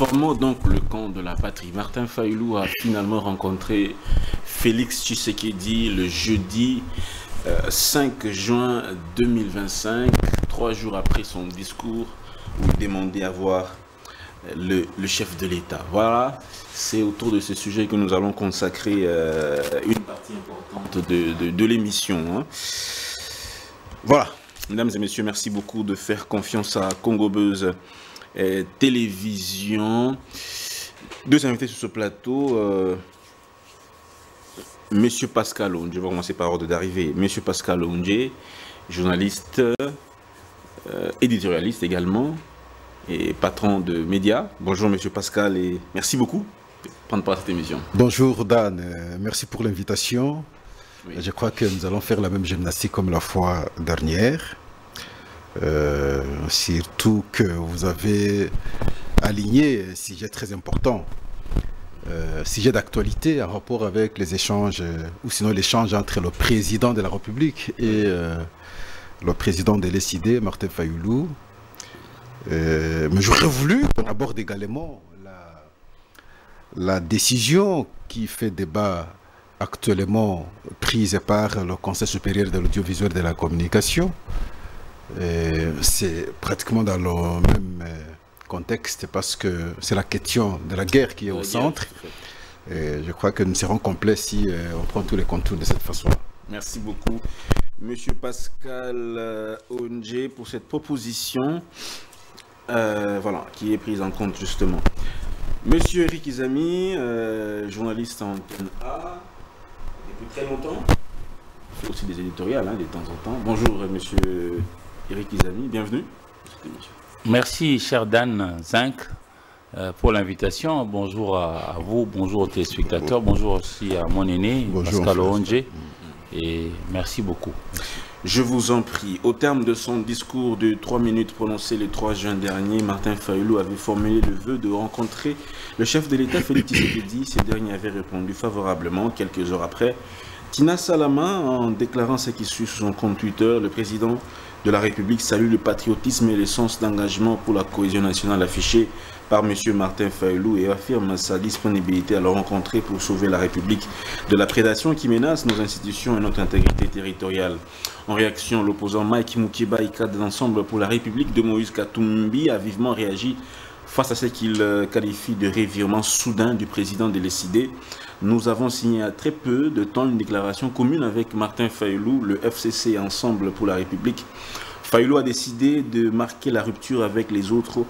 Formons donc le camp de la patrie. Martin Fayulu a finalement rencontré Félix Tshisekedi le jeudi 5 juin 2025, 3 jours après son discours où il demandait à voir le chef de l'État. Voilà, c'est autour de ce sujet que nous allons consacrer une partie importante de l'émission. Hein. Voilà, mesdames et messieurs, merci beaucoup de faire confiance à Congo Buzz Télévision. Deux invités sur ce plateau. Monsieur Pascal Onge, je vais commencer par ordre d'arrivée. Monsieur Pascal Onge, journaliste, éditorialiste également, et patron de médias. Bonjour Monsieur Pascal et merci beaucoup de prendre part à cette émission. Bonjour Dan, merci pour l'invitation. Oui. Je crois que nous allons faire la même gymnastique comme la fois dernière. Surtout que vous avez aligné un sujet très important. Sujet d'actualité en rapport avec les échanges, ou sinon l'échange entre le président de la République et le président de l'ESID, Martin Fayulu. Mais j'aurais voulu qu'on aborde également la décision qui fait débat actuellement prise par le Conseil supérieur de l'audiovisuel et de la communication. C'est pratiquement dans le même contexte parce que c'est la question de la guerre qui est au centre. Et je crois que nous serons complets si on prend tous les contours de cette façon-là. Merci beaucoup, Monsieur Pascal Onge, pour cette proposition voilà, qui est prise en compte justement. Monsieur Eric Izami, journaliste en Antenne A, depuis très longtemps. Il fait aussi des éditoriales de temps en temps. Bonjour, Monsieur Eric Izami, bienvenue. Merci, cher Dan Zinc, pour l'invitation. Bonjour à vous, bonjour aux téléspectateurs, bonjour aussi à mon aîné, Pascal Onge, et merci beaucoup. Je vous en prie. Au terme de son discours de 3 minutes prononcé le 3 juin dernier, Martin Fayulu avait formulé le vœu de rencontrer le chef de l'État, Félix Tshisekedi. Ce dernier avait répondu favorablement quelques heures après. Tina Salama, en déclarant ce qui suit sur son compte Twitter, le président de la République salue le patriotisme et le sens d'engagement pour la cohésion nationale affiché par M. Martin Fayulu et affirme sa disponibilité à le rencontrer pour sauver la République de la prédation qui menace nos institutions et notre intégrité territoriale. En réaction, l'opposant Mike Mukiba, cadre d'ensemble pour la République de Moïse Katumbi, a vivement réagi face à ce qu'il qualifie de revirement soudain du président de l'ESID. Nous avons signé à très peu de temps une déclaration commune avec Martin Fayulu, le FCC Ensemble pour la République. Fayulu a décidé de marquer la rupture avec les autres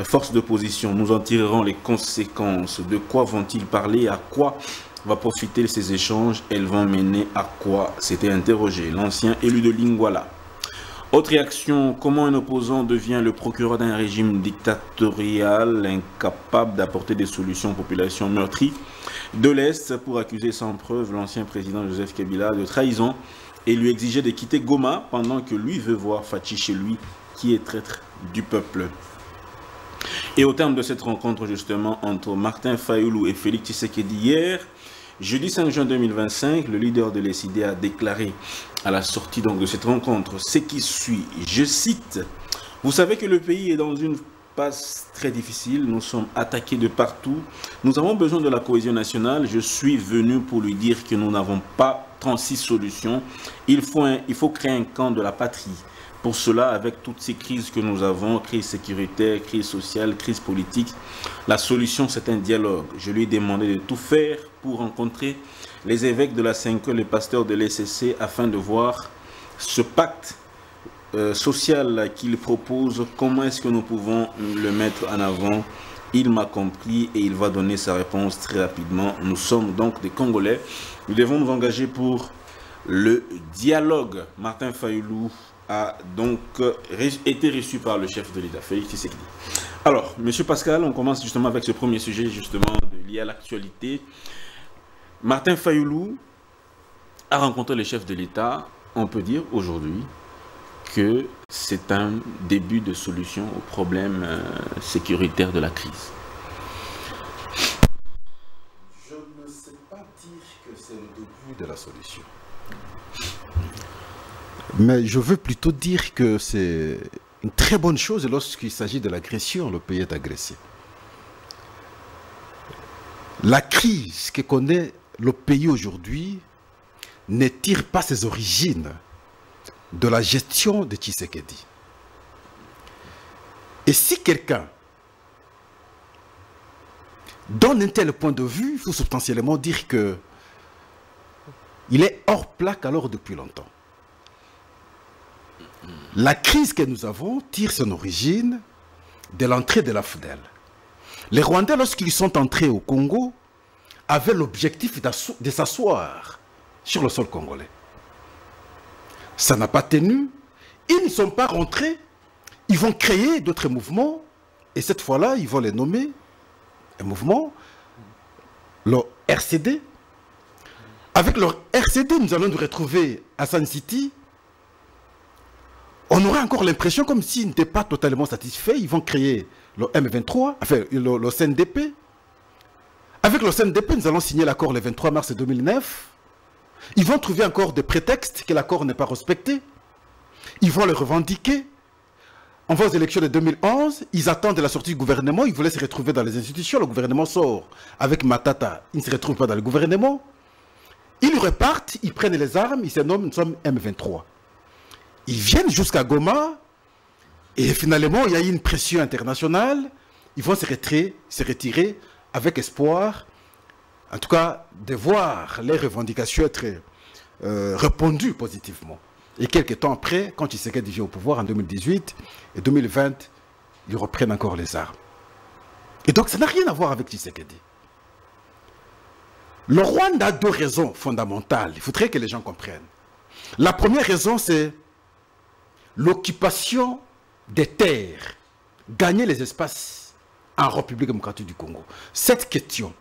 forces d'opposition. Nous en tirerons les conséquences. De quoi vont-ils parler? À quoi va profiter ces échanges? Elles vont mener à quoi? S'était interrogé l'ancien élu de Lingwala. Autre réaction, comment un opposant devient le procureur d'un régime dictatorial incapable d'apporter des solutions aux populations meurtries de l'Est pour accuser sans preuve l'ancien président Joseph Kabila de trahison et lui exiger de quitter Goma pendant que lui veut voir Fachi chez lui qui est traître du peuple. Et au terme de cette rencontre justement entre Martin Fayulu et Félix Tshisekedi hier, jeudi 5 juin 2025, le leader de l'ESID a déclaré à la sortie donc de cette rencontre ce qui suit, je cite, « Vous savez que le pays est dans une passe très difficile, nous sommes attaqués de partout, nous avons besoin de la cohésion nationale, je suis venu pour lui dire que nous n'avons pas 36 solutions, il faut créer un camp de la patrie. Pour cela, avec toutes ces crises que nous avons, crise sécuritaire, crise sociale, crise politique, la solution c'est un dialogue. Je lui ai demandé de tout faire pour rencontrer les évêques de la 5e, les pasteurs de l'ESCC, afin de voir ce pacte social qu'il propose, comment est-ce que nous pouvons le mettre en avant. Il m'a compris et il va donner sa réponse très rapidement. Nous sommes donc des Congolais. Nous devons nous engager pour le dialogue. Martin Fayulu a donc été reçu par le chef de l'État, Félix Tshisekedi. Alors, Monsieur Pascal, on commence justement avec ce premier sujet justement lié à l'actualité. Martin Fayulu a rencontré le chef de l'État. On peut dire aujourd'hui que c'est un début de solution au problème sécuritaire de la crise. Je ne sais pas dire que c'est le début de la solution. Mais je veux plutôt dire que c'est une très bonne chose lorsqu'il s'agit de l'agression, le pays est agressé. La crise que connaît le pays aujourd'hui ne tire pas ses origines de la gestion de Tshisekedi. Et si quelqu'un donne un tel point de vue, il faut substantiellement dire que il est hors plaque alors depuis longtemps. La crise que nous avons tire son origine de l'entrée de la FDL. Les Rwandais, lorsqu'ils sont entrés au Congo, avaient l'objectif de s'asseoir sur le sol congolais. Ça n'a pas tenu. Ils ne sont pas rentrés. Ils vont créer d'autres mouvements. Et cette fois-là, ils vont les nommer un mouvement, le RCD. Avec leur RCD, nous allons nous retrouver à Sun City. On aurait encore l'impression comme s'ils n'étaient pas totalement satisfaits. Ils vont créer le M23, enfin le CNDP. Avec le CNDP, nous allons signer l'accord le 23 mars 2009. Ils vont trouver encore des prétextes que l'accord n'est pas respecté. Ils vont le revendiquer. On va aux élections de 2011, ils attendent la sortie du gouvernement, ils voulaient se retrouver dans les institutions, le gouvernement sort avec Matata, ils ne se retrouvent pas dans le gouvernement. Ils repartent, ils prennent les armes, ils se nomment, nous sommes M23. Ils viennent jusqu'à Goma, et finalement, il y a eu une pression internationale, ils vont se retirer avec espoir, en tout cas, de voir les revendications être répondues positivement. Et quelques temps après, quand Tshisekedi vient au pouvoir en 2018 et 2020, ils reprennent encore les armes. Et donc, ça n'a rien à voir avec Tshisekedi. Le Rwanda a deux raisons fondamentales. Il faudrait que les gens comprennent. La première raison, c'est l'occupation des terres, gagner les espaces en République démocratique du Congo. Cette question,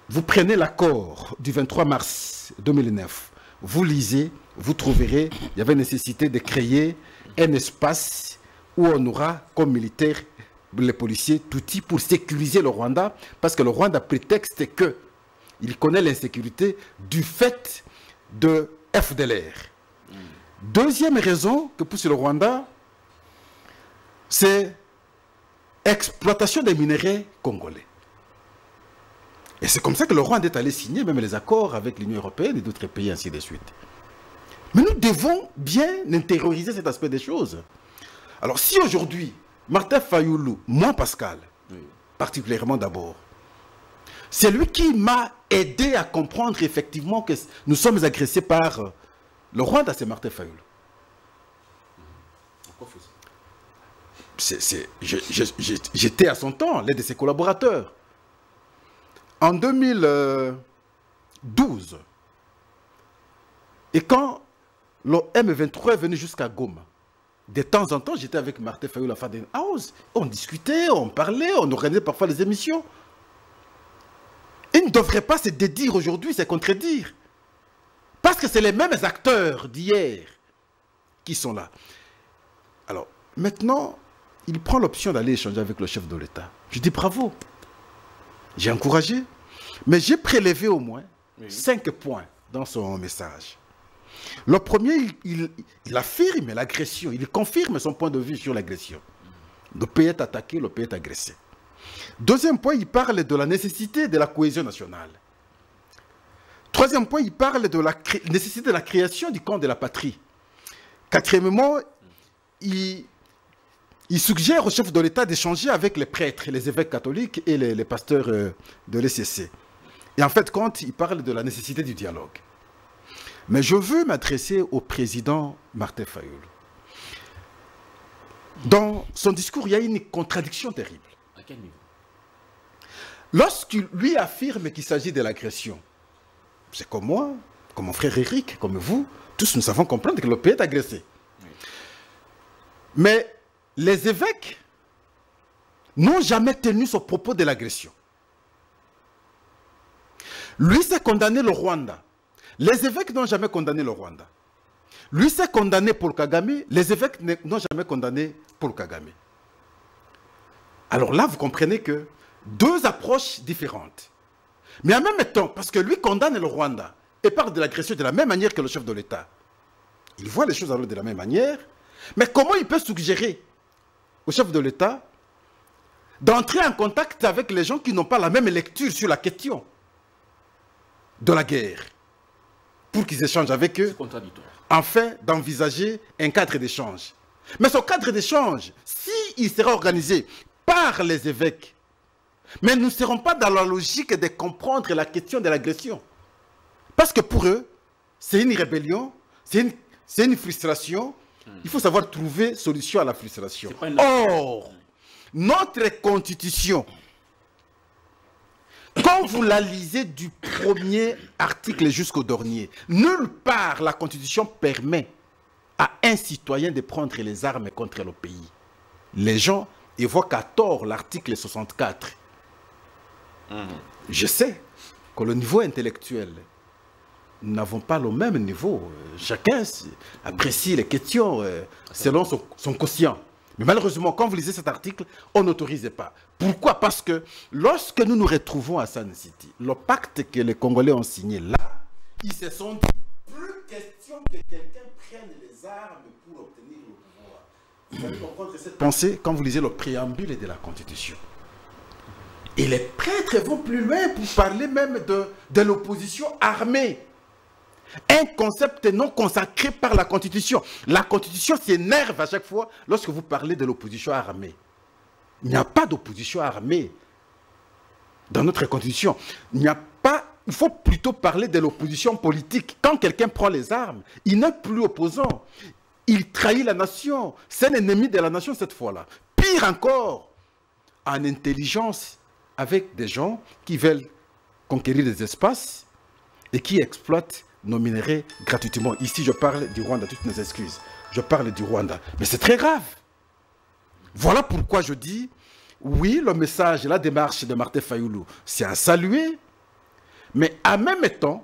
vous prenez l'accord du 23 mars 2009, vous lisez, vous trouverez, il y avait nécessité de créer un espace où on aura comme militaires, les policiers, tout outils pour sécuriser le Rwanda, parce que le Rwanda prétexte qu'il connaît l'insécurité du fait de FDLR. Deuxième raison que pousse le Rwanda, c'est exploitation des minerais congolais. Et c'est comme ça que le Rwanda est allé signer même les accords avec l'Union européenne et d'autres pays, ainsi de suite. Mais nous devons bien intérioriser cet aspect des choses. Alors si aujourd'hui, Martin Fayoulou, moi Pascal, particulièrement d'abord, c'est lui qui m'a aidé à comprendre effectivement que nous sommes agressés par le Rwanda, c'est Martin Fayoulou. J'étais à son temps l'un de ses collaborateurs. En 2012, et quand le M23 est venu jusqu'à Goma, de temps en temps, j'étais avec Martin Fayoulou à Faden House, on discutait, on parlait, on organisait parfois les émissions. Ils ne devraient pas se dédire aujourd'hui, se contredire. Parce que c'est les mêmes acteurs d'hier qui sont là. Alors, maintenant, il prend l'option d'aller échanger avec le chef de l'État. Je dis bravo. J'ai encouragé, mais j'ai prélevé au moins 5 points dans son message. Le premier, il affirme l'agression, il confirme son point de vue sur l'agression. Le pays est attaqué, le pays est agressé. Deuxième point, il parle de la nécessité de la cohésion nationale. Troisième point, il parle de la nécessité de la création du camp de la patrie. Quatrièmement, il suggère au chef de l'État d'échanger avec les prêtres, les évêques catholiques et les pasteurs de l'ECC. Et en fait, quand il parle de la nécessité du dialogue. Mais je veux m'adresser au président Martin Fayoulou. Dans son discours, il y a une contradiction terrible. À quel niveau? Lorsqu'il lui affirme qu'il s'agit de l'agression, c'est comme moi, comme mon frère Eric, comme vous, tous nous savons comprendre que le pays est agressé. Oui. Mais les évêques n'ont jamais tenu ce propos de l'agression. Lui s'est condamné le Rwanda. Les évêques n'ont jamais condamné le Rwanda. Lui s'est condamné Paul Kagame. Les évêques n'ont jamais condamné Paul Kagame. Alors là, vous comprenez que deux approches différentes. Mais en même temps, parce que lui condamne le Rwanda et parle de l'agression de la même manière que le chef de l'État. Il voit les choses alors de la même manière. Mais comment il peut suggérer au chef de l'État d'entrer en contact avec les gens qui n'ont pas la même lecture sur la question de la guerre, pour qu'ils échangent avec eux, afin d'envisager un cadre d'échange. Mais ce cadre d'échange, s'il sera organisé par les évêques, mais nous ne serons pas dans la logique de comprendre la question de l'agression. Parce que pour eux, c'est une rébellion, c'est une frustration. Il faut savoir trouver solution à la frustration. Or, notre constitution, quand vous la lisez du premier article jusqu'au dernier, nulle part la constitution permet à un citoyen de prendre les armes contre le pays. Les gens évoquent à tort l'article 64. Je sais que le niveau intellectuel, nous n'avons pas le même niveau. Chacun apprécie les questions selon son quotient. Mais malheureusement, quand vous lisez cet article, on n'autorise pas. Pourquoi? Parce que lorsque nous nous retrouvons à Sun City, le pacte que les Congolais ont signé là, ils se sont dit, plus question que quelqu'un prenne les armes pour obtenir le pouvoir. Vous allez comprendre cette pensée quand vous lisez le préambule de la Constitution. Et les prêtres vont plus loin pour parler même de l'opposition armée. Un concept non consacré par la Constitution. La Constitution s'énerve à chaque fois lorsque vous parlez de l'opposition armée. Il n'y a pas d'opposition armée dans notre Constitution. Il faut plutôt parler de l'opposition politique. Quand quelqu'un prend les armes, il n'est plus opposant. Il trahit la nation. C'est l'ennemi de la nation cette fois-là. Pire encore, en intelligence, avec des gens qui veulent conquérir des espaces et qui exploitent nos minerais gratuitement. Ici, je parle du Rwanda, toutes mes excuses. Je parle du Rwanda. Mais c'est très grave. Voilà pourquoi je dis, oui, le message, la démarche de Martin Fayulu, c'est à saluer, mais en même temps,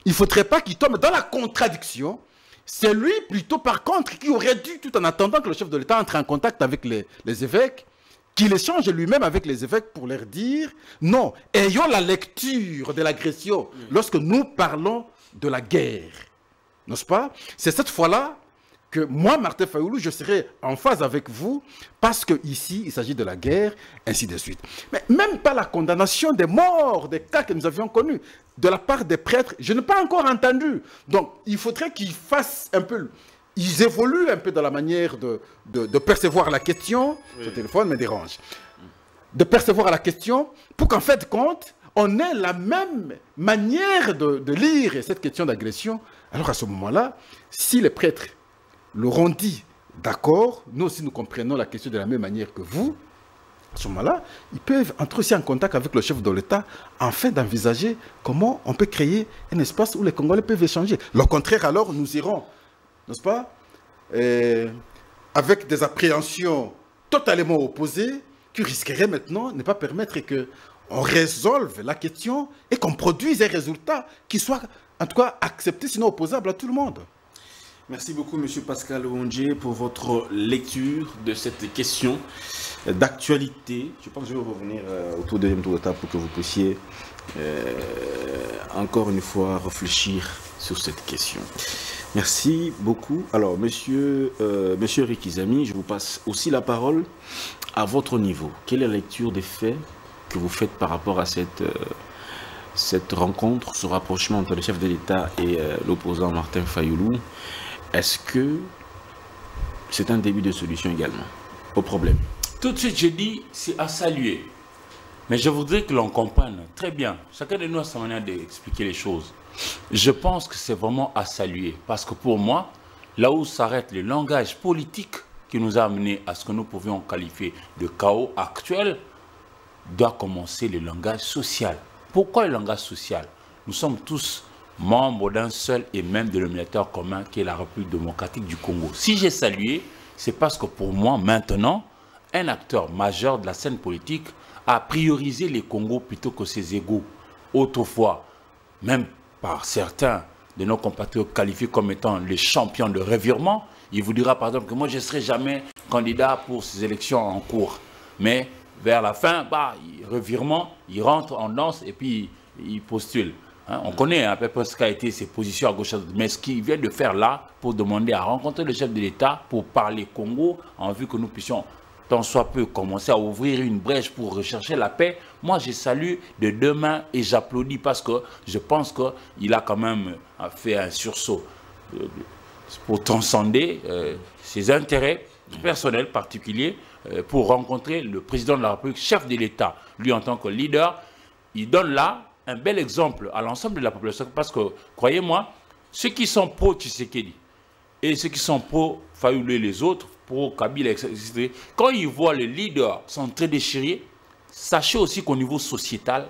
il ne faudrait pas qu'il tombe dans la contradiction. C'est lui, plutôt, par contre, qui aurait dû, tout en attendant que le chef de l'État entre en contact avec les évêques, qu'il échange lui-même avec les évêques pour leur dire, non, ayons la lecture de l'agression lorsque nous parlons de la guerre. N'est-ce pas? C'est cette fois-là que moi, Martin Fayulu, je serai en phase avec vous parce qu'ici, il s'agit de la guerre, ainsi de suite. Mais même pas la condamnation des morts, des cas que nous avions connus, de la part des prêtres, je n'ai pas encore entendu. Donc, il faudrait qu'ils fassent un peu... Ils évoluent un peu dans la manière de percevoir la question. Oui. Ce téléphone me dérange. De percevoir la question pour qu'en fait, compte, on ait la même manière de lire cette question d'agression. Alors à ce moment-là, si les prêtres l'auront dit, d'accord, nous aussi nous comprenons la question de la même manière que vous, à ce moment-là, ils peuvent entrer aussi en contact avec le chef de l'État afin d'envisager comment on peut créer un espace où les Congolais peuvent échanger. Le contraire, alors, nous irons, n'est-ce pas, avec des appréhensions totalement opposées qui risqueraient maintenant de ne pas permettre qu'on résolve la question et qu'on produise un résultat qui soit, en tout cas, accepté, sinon opposable à tout le monde. Merci beaucoup, M. Pascal Ouondje, pour votre lecture de cette question d'actualité. Je pense que je vais revenir au tout deuxième tour de table pour que vous puissiez encore une fois réfléchir sur cette question. Merci beaucoup. Alors, monsieur Rikizami, je vous passe aussi la parole à votre niveau. Quelle est la lecture des faits que vous faites par rapport à cette rencontre, ce rapprochement entre le chef de l'État et l'opposant Martin Fayulu? Est-ce que c'est un début de solution également au problème? Tout de suite, je dis, c'est à saluer. Mais je voudrais que l'on comprenne très bien. Chacun de nous a sa manière d'expliquer les choses. Je pense que c'est vraiment à saluer. Parce que pour moi, là où s'arrête le langage politique qui nous a amené à ce que nous pouvions qualifier de chaos actuel, doit commencer le langage social. Pourquoi le langage social? Nous sommes tous membres d'un seul et même dénominateur commun qui est la République démocratique du Congo. Si j'ai salué, c'est parce que pour moi, maintenant, un acteur majeur de la scène politique a priorisé les Congos plutôt que ses égaux. Autrefois, même par certains de nos compatriotes qualifiés comme étant les champions de revirement, il vous dira par exemple que moi je ne serai jamais candidat pour ces élections en cours. Mais vers la fin, revirement, il rentre en danse et puis il postule. Hein, on connaît à peu près ce qu'a été ses positions à gauche, mais ce qu'il vient de faire là pour demander à rencontrer le chef de l'État pour parler Congo en vue que nous puissions tant soit peu, commencer à ouvrir une brèche pour rechercher la paix, moi je salue de deux mains et j'applaudis parce que je pense qu'il a quand même fait un sursaut pour transcender ses intérêts personnels particuliers pour rencontrer le président de la République, chef de l'État. Lui, en tant que leader, il donne là un bel exemple à l'ensemble de la population parce que, croyez-moi, ceux qui sont pro-Tshisekedi et ceux qui sont pro-Fayulu et les autres, pro-Kabila, etc., quand ils voient les leaders s'entre-déchirer, sachez aussi qu'au niveau sociétal,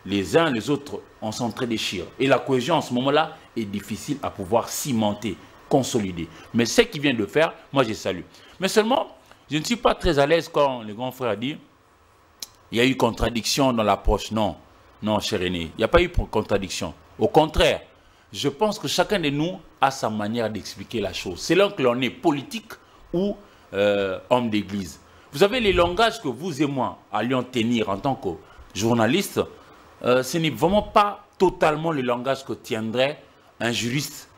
les uns les autres, on s'entre-déchire. Et la cohésion, en ce moment-là, est difficile à pouvoir cimenter, consolider. Mais ce qu'il vient de faire, moi, je salue. Mais seulement, je ne suis pas très à l'aise quand le grand frère a dit il y a eu contradiction dans l'approche. Non, non, cher aîné, il n'y a pas eu contradiction. Au contraire, je pense que chacun de nous a sa manière d'expliquer la chose. C'est là que l'on est politique ou homme d'église. Vous savez, les langages que vous et moi allions tenir en tant que journalistes, ce n'est vraiment pas totalement le langage que tiendrait un juriste,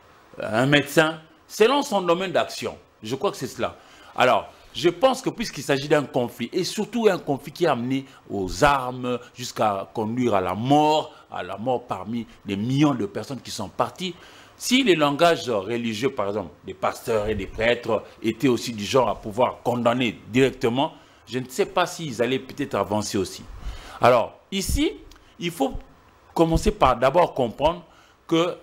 un médecin, selon son domaine d'action. Je crois que c'est cela. Alors, je pense que puisqu'il s'agit d'un conflit, et surtout un conflit qui a amené aux armes jusqu'à conduire à la mort parmi des millions de personnes qui sont parties, si les langages religieux, par exemple, des pasteurs et des prêtres, étaient aussi du genre à pouvoir condamner directement, je ne sais pas s'ils allaient peut-être avancer aussi. Alors, ici, il faut commencer par d'abord comprendre que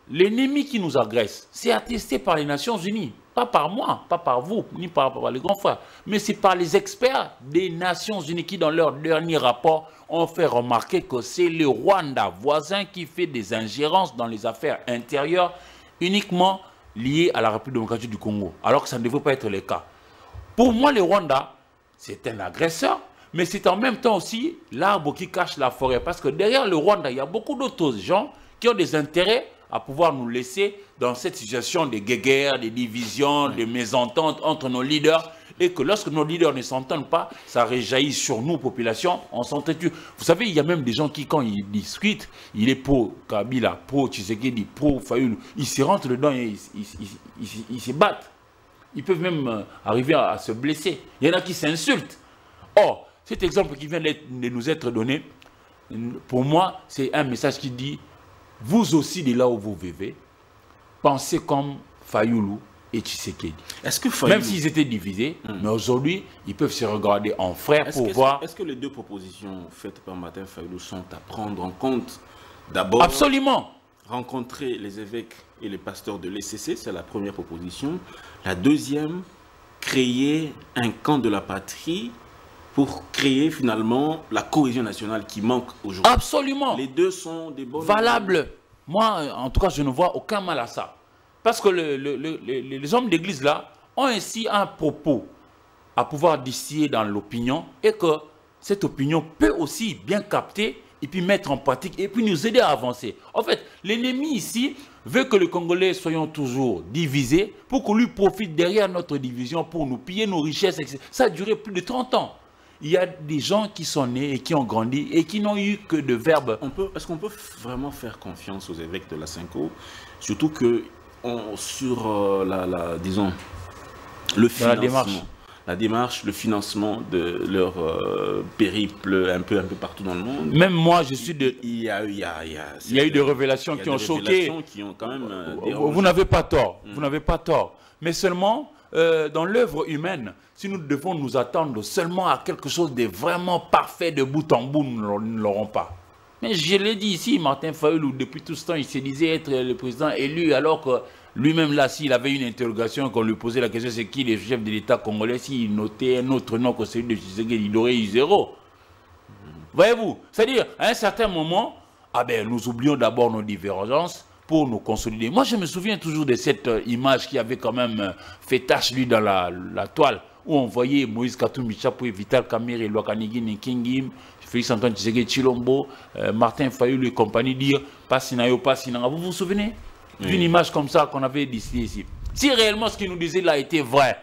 l'ennemi qui nous agresse, c'est attesté par les Nations Unies. Pas par moi, pas par vous, ni par les grands frères, mais c'est par les experts des Nations Unies qui, dans leur dernier rapport, ont fait remarquer que c'est le Rwanda voisin qui fait des ingérences dans les affaires intérieures uniquement liées à la République démocratique du Congo, alors que ça ne devrait pas être le cas. Pour moi, le Rwanda, c'est un agresseur, mais c'est en même temps aussi l'arbre qui cache la forêt, parce que derrière le Rwanda, il y a beaucoup d'autres gens qui ont des intérêts à pouvoir nous laisser dans cette situation de guéguerre, de divisions, de mésententes entre nos leaders, et que lorsque nos leaders ne s'entendent pas, ça réjaillit sur nous, population, on s'entretue. Vous savez, il y a même des gens qui, quand ils discutent, il est pro Kabila, pro Tshisekedi, pro Fayulu, ils se rentrent dedans et ils se battent. Ils peuvent même arriver à se blesser. Il y en a qui s'insultent. Or, cet exemple qui vient de nous être donné, pour moi, c'est un message qui dit vous aussi, de là où vous vivez, pensez comme Fayulu et Tshisekedi. Même s'ils étaient divisés, mais aujourd'hui, ils peuvent se regarder en frères pour voir... Est-ce que les deux propositions faites par Martin Fayulu sont à prendre en compte? D'abord, absolument, rencontrer les évêques et les pasteurs de l'ECC, c'est la première proposition. La deuxième, créer un camp de la patrie pour créer finalement la cohésion nationale qui manque aujourd'hui. Absolument. Les deux sont des bonnes... valables. Moi, en tout cas, je ne vois aucun mal à ça. Parce que les hommes d'église là ont ainsi un propos à pouvoir distiller dans l'opinion et que cette opinion peut aussi bien capter et puis mettre en pratique et puis nous aider à avancer. En fait, l'ennemi ici veut que les Congolais soyons toujours divisés pour qu'on lui profite derrière notre division pour nous piller nos richesses, etc. Ça a duré plus de 30 ans. Il y a des gens qui sont nés et qui ont grandi et qui n'ont eu que de verbes. Est-ce qu'on peut vraiment faire confiance aux évêques de la Cinco, surtout que sur disons, le financement, la démarche, le financement de leur périple un peu partout dans le monde. Même moi, je suis de... Il y a eu des révélations qui ont choqué. Qui ont quand même vous n'avez pas tort. Vous n'avez pas tort. Mais seulement, dans l'œuvre humaine, si nous devons nous attendre seulement à quelque chose de vraiment parfait de bout en bout, nous ne l'aurons pas. Mais je l'ai dit ici, Martin Fayulu, depuis tout ce temps, il se disait être le président élu, alors que lui-même là, s'il avait une interrogation, qu'on lui posait la question, c'est qui le chef de l'État congolais, s'il notait un autre nom que celui de Tshisekedi, il aurait eu 0. Voyez-vous, c'est-à-dire, à un certain moment, nous oublions d'abord nos divergences pour nous consolider. Moi, je me souviens toujours de cette image qui avait quand même fait tache, lui, dans la toile, où on voyait Moïse Katumbi Chapoué, Vital Kamerhe, Lwakanigi Nkingim, Félix Antoine Tshisekedi Tshilombo, Martin Fayulu et compagnie dire Passinayo, Passinanga. Vous vous souvenez d'une image comme ça qu'on avait distillée ici? Si réellement ce qu'il nous disait là était vrai,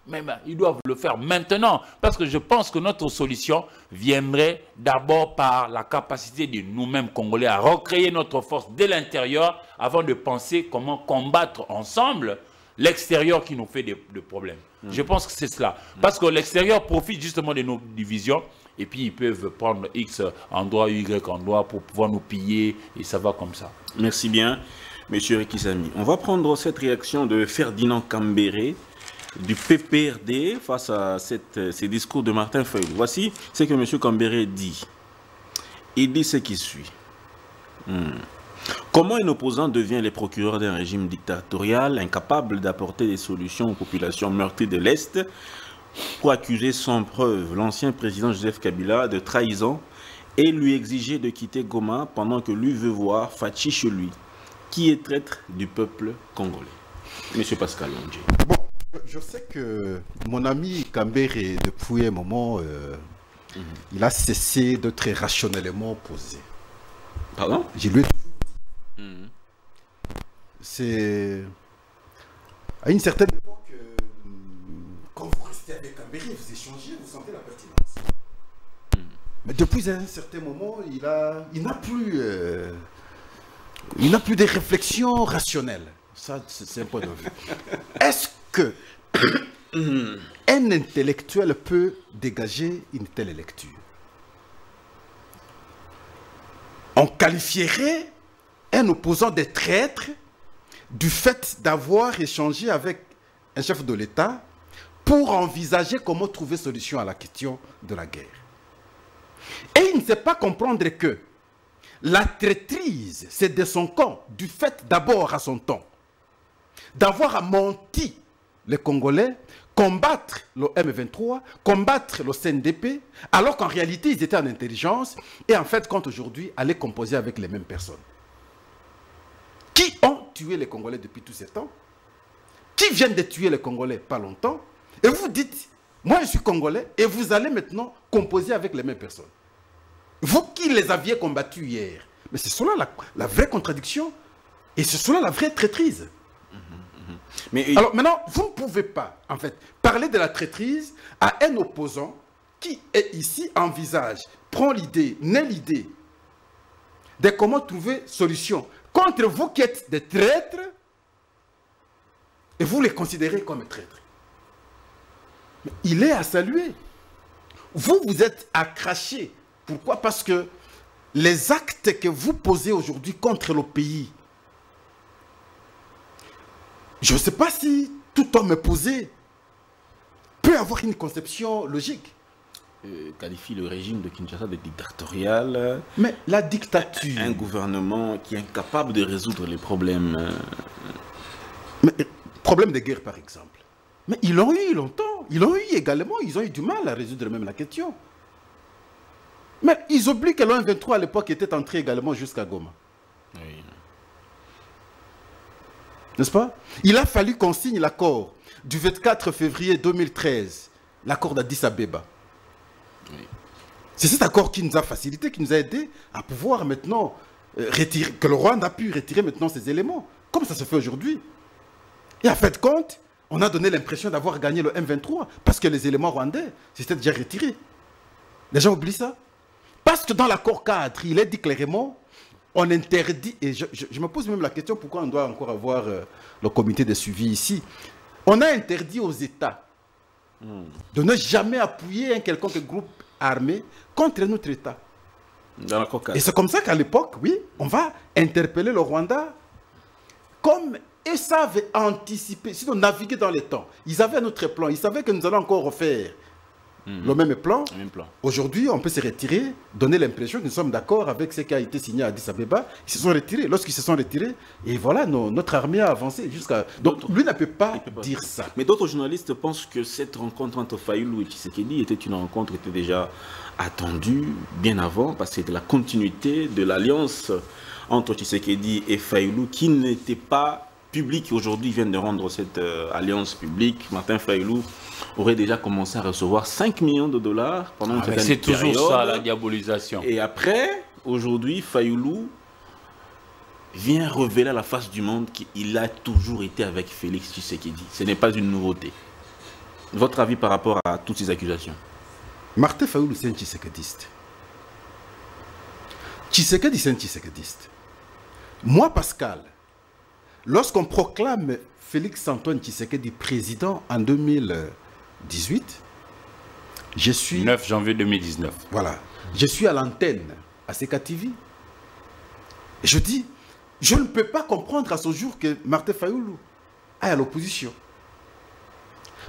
mais ils doivent le faire maintenant, parce que je pense que notre solution viendrait d'abord par la capacité de nous-mêmes Congolais à recréer notre force dès l'intérieur avant de penser comment combattre ensemble l'extérieur qui nous fait des problèmes. Je pense que c'est cela. Parce que l'extérieur profite justement de nos divisions et puis ils peuvent prendre X endroit, Y endroit pour pouvoir nous piller et ça va comme ça. Merci bien, Monsieur Rikisami. On va prendre cette réaction de Ferdinand Kambéré du PPRD face à ces discours de Martin Fayulu. Voici ce que M. Kambéré dit. Il dit ce qui suit. Comment un opposant devient le procureur d'un régime dictatorial, incapable d'apporter des solutions aux populations meurtries de l'Est, pour accuser sans preuve l'ancien président Joseph Kabila de trahison et lui exiger de quitter Goma pendant que lui veut voir Fachi chez lui, qui est traître du peuple congolais. Monsieur Pascal Ondje. Bon, je sais que mon ami Kambéré, depuis un moment, il a cessé d'être rationnellement posé. Pardon? J'ai lu. C'est à une certaine époque, quand vous restez avec Kambéré, vous échangez, vous sentez la pertinence. Mais depuis un certain moment, il n'a plus de réflexion rationnelle. Ça, c'est un point de vue. Est-ce que un intellectuel peut dégager une telle lecture? On qualifierait un opposant de traître du fait d'avoir échangé avec un chef de l'État pour envisager comment trouver solution à la question de la guerre. Et il ne sait pas comprendre que la traîtrise, c'est de son camp, du fait d'abord à son temps, d'avoir menti les Congolais, combattre le M23, combattre le CNDP, alors qu'en réalité, ils étaient en intelligence et en fait, quand aujourd'hui, aller composer avec les mêmes personnes. Qui ont tué les Congolais depuis tous ces temps? Qui viennent de tuer les Congolais pas longtemps? Et vous dites, moi je suis Congolais, et vous allez maintenant composer avec les mêmes personnes. Vous qui les aviez combattus hier. Mais c'est cela la vraie contradiction, et c'est cela la vraie traîtrise. Mais alors maintenant, vous ne pouvez pas, en fait, parler de la traîtrise à un opposant qui est ici, envisage, prend l'idée, naît l'idée de comment trouver solution contre vous qui êtes des traîtres et vous les considérez comme traîtres. Mais il est à saluer. Vous, vous êtes à cracher. Pourquoi? Parce que les actes que vous posez aujourd'hui contre le pays, je ne sais pas si tout homme posé peut avoir une conception logique. Qualifie le régime de Kinshasa de dictatorial. Mais la dictature... Un gouvernement qui est incapable de résoudre les problèmes. Mais, problème de guerre, par exemple. Mais ils l'ont eu longtemps. Ils l'ont eu également. Ils ont eu du mal à résoudre même la question. Mais ils oublient que le M23 à l'époque était entré également jusqu'à Goma. Oui. N'est-ce pas? Il a fallu qu'on signe l'accord du 24 février 2013, l'accord d'Addis Abeba. Oui. C'est cet accord qui nous a facilité, qui nous a aidé à pouvoir maintenant retirer, que le Rwanda a pu retirer maintenant ces éléments, comme ça se fait aujourd'hui. Et en fait compte, on a donné l'impression d'avoir gagné le M23, parce que les éléments rwandais, c'était déjà retiré. Les gens oublient ça. Parce que dans l'accord cadre, il est dit clairement, on interdit, et je me pose même la question, pourquoi on doit encore avoir le comité de suivi ici. On a interdit aux États de ne jamais appuyer un quelconque groupe armé contre notre État. Dans l'accord cadre. Et c'est comme ça qu'à l'époque, oui, on va interpeller le Rwanda comme ils savent anticiper, sinon naviguer dans les temps. Ils avaient notre plan, ils savaient que nous allons encore refaire le même plan. Aujourd'hui, on peut se retirer, donner l'impression que nous sommes d'accord avec ce qui a été signé à Addis Abeba. Ils se sont retirés. Lorsqu'ils se sont retirés, et voilà, notre armée a avancé jusqu'à... Donc, lui ne peut pas dire ça. Mais d'autres journalistes pensent que cette rencontre entre Fayulu et Tshisekedi était une rencontre qui était déjà attendue bien avant, parce que c'était la continuité de l'alliance entre Tshisekedi et Fayulu qui n'était pas publique. Aujourd'hui, ils viennent de rendre cette alliance publique. Martin Fayulu aurait déjà commencé à recevoir 5 millions de dollars pendant une certaine période. C'est toujours ça, la diabolisation. Et après, aujourd'hui, Fayulu vient révéler à la face du monde qu'il a toujours été avec Félix Tshisekedi. Ce n'est pas une nouveauté. Votre avis par rapport à toutes ces accusations? Martin Fayulu, c'est un Tshisekediste. Tshisekedi, c'est un Tshisekediste. Moi, Pascal, lorsqu'on proclame Félix Antoine Tshisekedi président en 2018, je suis... 9 janvier 2019. Voilà. Je suis à l'antenne, à CK TV. Et je dis, je ne peux pas comprendre à ce jour que Martin Fayoulou est à l'opposition.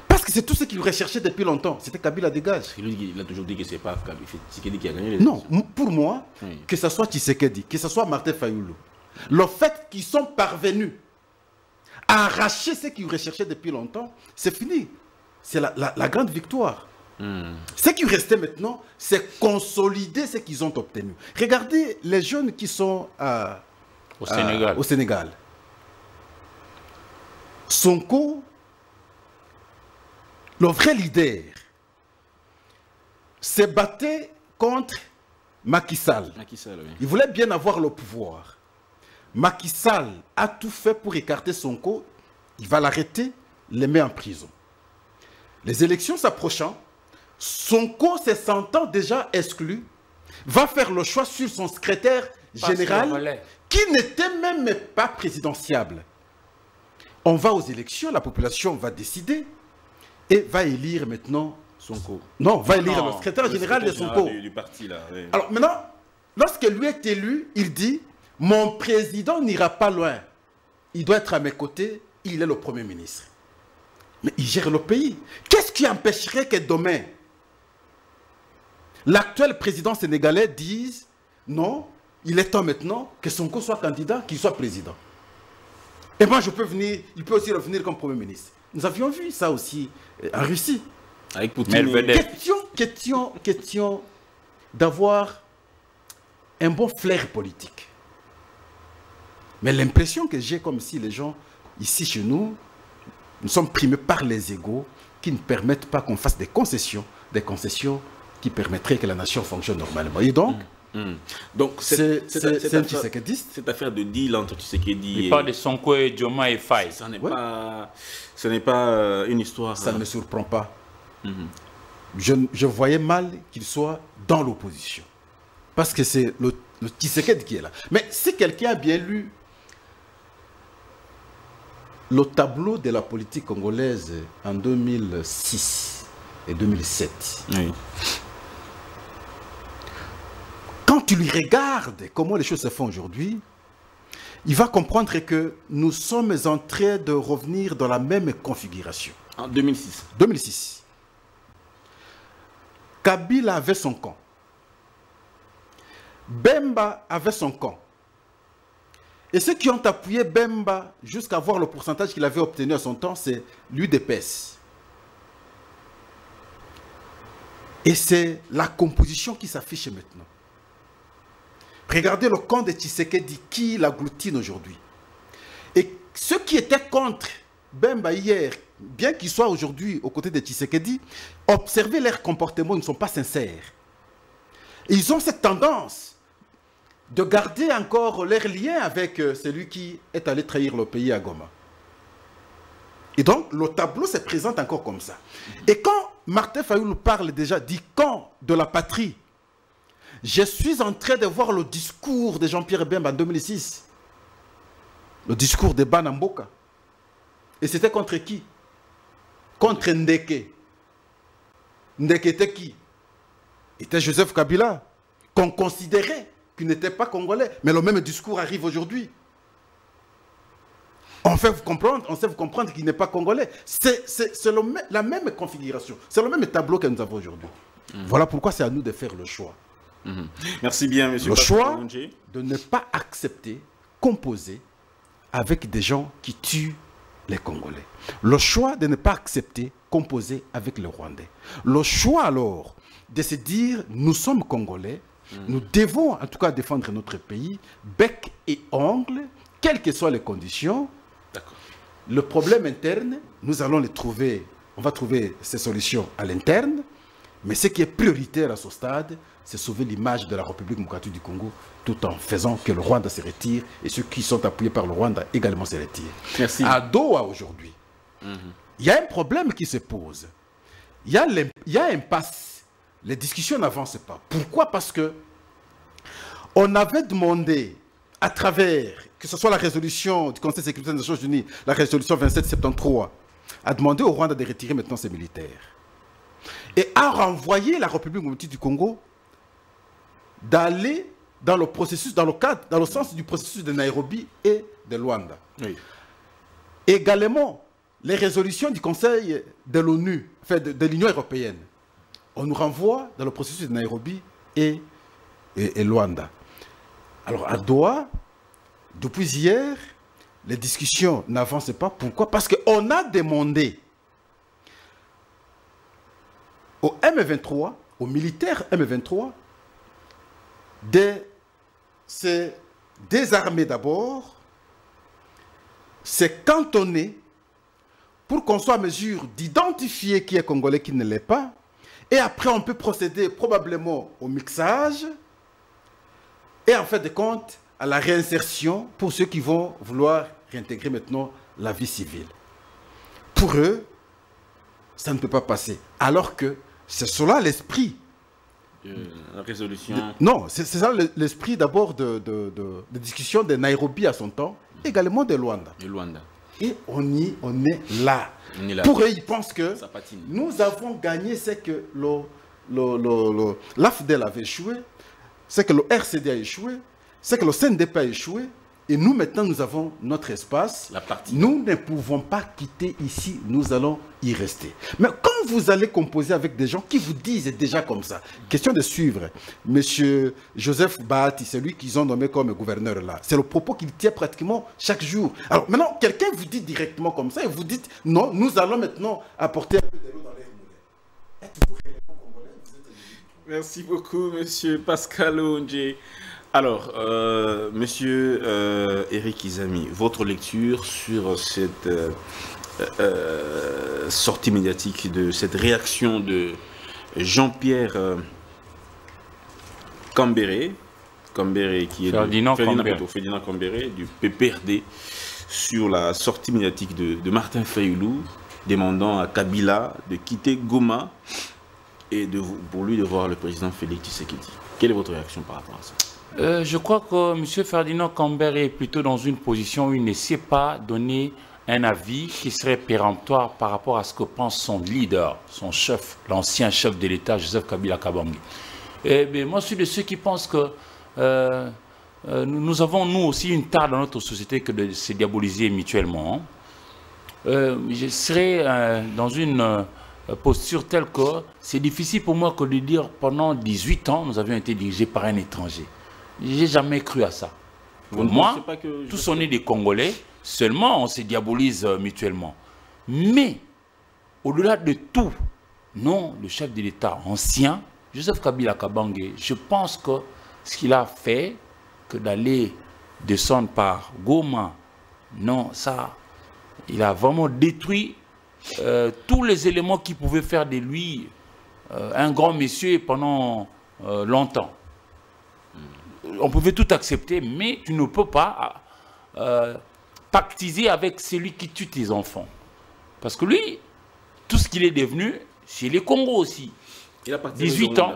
Parce que c'est tout ce qu'il recherchait depuis longtemps. C'était Kabila dégage. Il a toujours dit que ce n'est pas Tshisekedi qui a gagné les élections. Non, pour moi, oui, que ce soit Tshisekedi, que ce soit Martin Fayoulou, le fait qu'ils sont parvenus à arracher ce qu'ils recherchaient depuis longtemps, c'est fini. C'est la grande victoire. Ce qui restait maintenant, c'est consolider ce qu'ils ont obtenu. Regardez les jeunes qui sont au Sénégal. Sonko, le vrai leader, se battait contre Macky Sall. Oui. Il voulait bien avoir le pouvoir. Macky Sall a tout fait pour écarter Sonko. Il va l'arrêter, le met en prison. Les élections s'approchant, Sonko, se sentant déjà exclu, va faire le choix sur son secrétaire général qui n'était même pas présidentiable. On va aux élections, la population va décider et va élire maintenant Sonko. Non, va élire le secrétaire général de Sonko. Du parti, là, oui. Alors maintenant, lorsque lui est élu, il dit « Mon président n'ira pas loin. Il doit être à mes côtés, il est le Premier ministre. » Mais il gère le pays. Qu'est-ce qui empêcherait que demain, l'actuel président sénégalais dise « Non, il est temps maintenant que Sonko soit candidat, qu'il soit président. » Et moi, je peux venir, il peut aussi revenir comme Premier ministre. Nous avions vu ça aussi en Russie. Avec Poutine. Question d'avoir un bon flair politique. Mais l'impression que j'ai, comme si les gens, ici chez nous, nous sommes primés par les égos qui ne permettent pas qu'on fasse des concessions qui permettraient que la nation fonctionne normalement. Et donc, c'est un Tshisekidiste. Cette affaire de deal entre Tshisekedi il parle de Sonko et Dioma et Faye. Ce n'est pas une histoire... Ça ne me surprend pas. Je voyais mal qu'il soit dans l'opposition. Parce que c'est le Tshisekedi qui est là. Mais si quelqu'un a bien lu le tableau de la politique congolaise en 2006 et 2007, oui. Quand tu lui regardes comment les choses se font aujourd'hui, il va comprendre que nous sommes en train de revenir dans la même configuration. En 2006. 2006. Kabila avait son camp. Bemba avait son camp. Et ceux qui ont appuyé Bemba jusqu'à avoir le pourcentage qu'il avait obtenu à son temps, c'est l'UDPS. Et c'est la composition qui s'affiche maintenant. Regardez le camp de Tshisekedi qui l'agglutine aujourd'hui. Et ceux qui étaient contre Bemba hier, bien qu'ils soient aujourd'hui aux côtés de Tshisekedi, observez leur comportement, ils ne sont pas sincères. Et ils ont cette tendance de garder encore leur lien avec celui qui est allé trahir le pays à Goma. Et donc, le tableau se présente encore comme ça. Et quand Martin Fayoulou parle déjà du camp de la patrie, je suis en train de voir le discours de Jean-Pierre Bemba en 2006. Le discours de Banamboka. Et c'était contre qui? Contre Ndeke. Ndeke était qui? Était Joseph Kabila, qu'on considérait qu'il n'était pas congolais. Mais le même discours arrive aujourd'hui. On sait vous comprendre qu'il n'est pas congolais. C'est la même configuration. C'est le même tableau que nous avons aujourd'hui. Voilà pourquoi c'est à nous de faire le choix. Merci bien, monsieur. Le choix de ne pas accepter, composer avec des gens qui tuent les Congolais. Le choix de ne pas accepter, composer avec les Rwandais. Le choix alors de se dire, nous sommes Congolais, nous devons en tout cas défendre notre pays, bec et ongle, quelles que soient les conditions. Le problème interne, nous allons les trouver, on va trouver ces solutions à l'interne, mais ce qui est prioritaire à ce stade, c'est sauver l'image de la République démocratique du Congo, tout en faisant que le Rwanda se retire et ceux qui sont appuyés par le Rwanda également se retirent. Merci. À Doha aujourd'hui, il y a un problème qui se pose. Il y a un impasse. Les discussions n'avancent pas. Pourquoi? Parce que on avait demandé à travers que ce soit la résolution du Conseil de sécurité des Nations Unies, la résolution 2773, a demandé au Rwanda de retirer maintenant ses militaires. Et a renvoyé la République démocratique du Congo d'aller dans le processus, dans le sens du processus de Nairobi et de Luanda. Oui. Également, les résolutions du Conseil de l'ONU, enfin de l'Union européenne, on nous renvoie dans le processus de Nairobi et Luanda. Alors à Doha, depuis hier, les discussions n'avancent pas. Pourquoi? Parce qu'on a demandé au M23, aux militaires M23, de se désarmer d'abord, se cantonner pour qu'on soit en mesure d'identifier qui est congolais, qui ne l'est pas. Et après, on peut procéder probablement au mixage et en fait de compte à la réinsertion pour ceux qui vont vouloir réintégrer maintenant la vie civile. Pour eux, ça ne peut pas passer. Alors que c'est cela l'esprit. La résolution. Non, c'est ça l'esprit d'abord de discussion de Nairobi à son temps, également de Luanda. Et on est là. Pour eux, ils pensent que nous avons gagné, c'est que l'AFDEL avait échoué, c'est que le RCD a échoué, c'est que le CNDP a échoué, et nous maintenant nous avons notre espace. Nous ne pouvons pas quitter ici, nous allons y rester. Mais quand vous allez composer avec des gens qui vous disent déjà comme ça, question de suivre, monsieur Joseph Bahati, c'est lui qu'ils ont nommé comme gouverneur là, c'est le propos qu'il tient pratiquement chaque jour. Alors maintenant, quelqu'un vous dit directement comme ça, et vous dites, non, nous allons maintenant apporter un peu de l'eau dans les moulins. Êtes-vous réellement congolais? Merci beaucoup, monsieur Pascal Onge. Alors, monsieur Eric Izami, votre lecture sur cette sortie médiatique, de cette réaction de Jean-Pierre Kambere, qui est Ferdinand Kambere du PPRD, sur la sortie médiatique de Martin Fayoulou, demandant à Kabila de quitter Goma et pour lui de voir le président Félix Tshisekedi. Quelle est votre réaction par rapport à ça? Je crois que M. Ferdinand Kambere est plutôt dans une position où il ne sait pas donner un avis qui serait péremptoire par rapport à ce que pense son leader, son chef, l'ancien chef de l'État, Joseph Kabila Kabange. Mais moi, je suis de ceux qui pensent que nous avons, nous aussi, une tare dans notre société que de se diaboliser mutuellement. Je serais dans une posture telle que c'est difficile pour moi que de dire pendant 18 ans, nous avions été dirigés par un étranger. Je n'ai jamais cru à ça. Pour moi, tous on est des Congolais, seulement on se diabolise mutuellement. Mais, au-delà de tout, non, le chef de l'État ancien, Joseph Kabila Kabange, je pense que ce qu'il a fait, que d'aller descendre par Goma, non, ça, il a vraiment détruit tous les éléments qui pouvaient faire de lui un grand monsieur pendant longtemps. On pouvait tout accepter, mais tu ne peux pas pactiser avec celui qui tue tes enfants. Parce que lui, tout ce qu'il est devenu, c'est les Congo aussi. Il a 18 ans.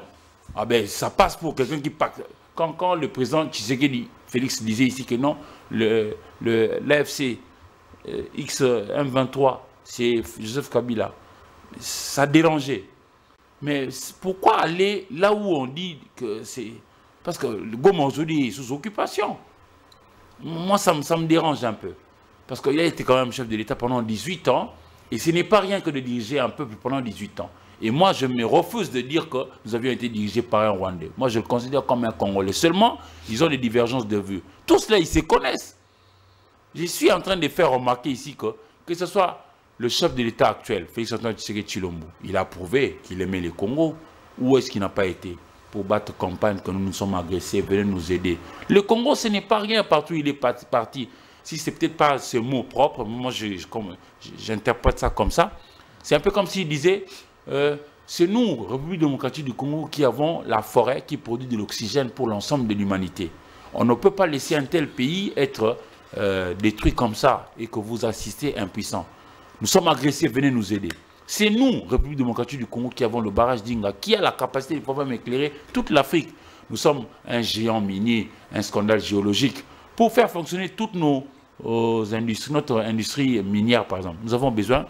Ah ben, ça passe pour quelqu'un qui pacte. Quand le président Tshisekedi, Félix disait ici que non, l'AFC X123, c'est Joseph Kabila, ça dérangeait. Mais pourquoi aller là où on dit que c'est... Parce que le Goma aujourd'hui est sous occupation. Moi, ça me dérange un peu. Parce qu'il a été quand même chef de l'État pendant 18 ans. Et ce n'est pas rien que de diriger un peuple pendant 18 ans. Et moi, je me refuse de dire que nous avions été dirigés par un Rwandais. Moi, je le considère comme un Congolais. Seulement, ils ont des divergences de vues. Tous cela, ils se connaissent. Je suis en train de faire remarquer ici que ce soit le chef de l'État actuel, Félix Antoine Tshisekedi Tshilombo, il a prouvé qu'il aimait les Congo. Où est-ce qu'il n'a pas été pour battre campagne que nous nous sommes agressés, venez nous aider. Le Congo, ce n'est pas rien partout où il est parti. Si c'est peut-être pas ce mot propre, moi j'interprète ça comme ça. C'est un peu comme s'il disait, c'est nous, République démocratique du Congo, qui avons la forêt qui produit de l'oxygène pour l'ensemble de l'humanité. On ne peut pas laisser un tel pays être détruit comme ça et que vous assistez impuissants. Nous sommes agressés, venez nous aider. C'est nous, République démocratique du Congo, qui avons le barrage d'Inga, qui a la capacité de pouvoir éclairer toute l'Afrique. Nous sommes un géant minier, un scandale géologique. pour faire fonctionner toutes nos industries, notre industrie minière par exemple. Nous avons besoin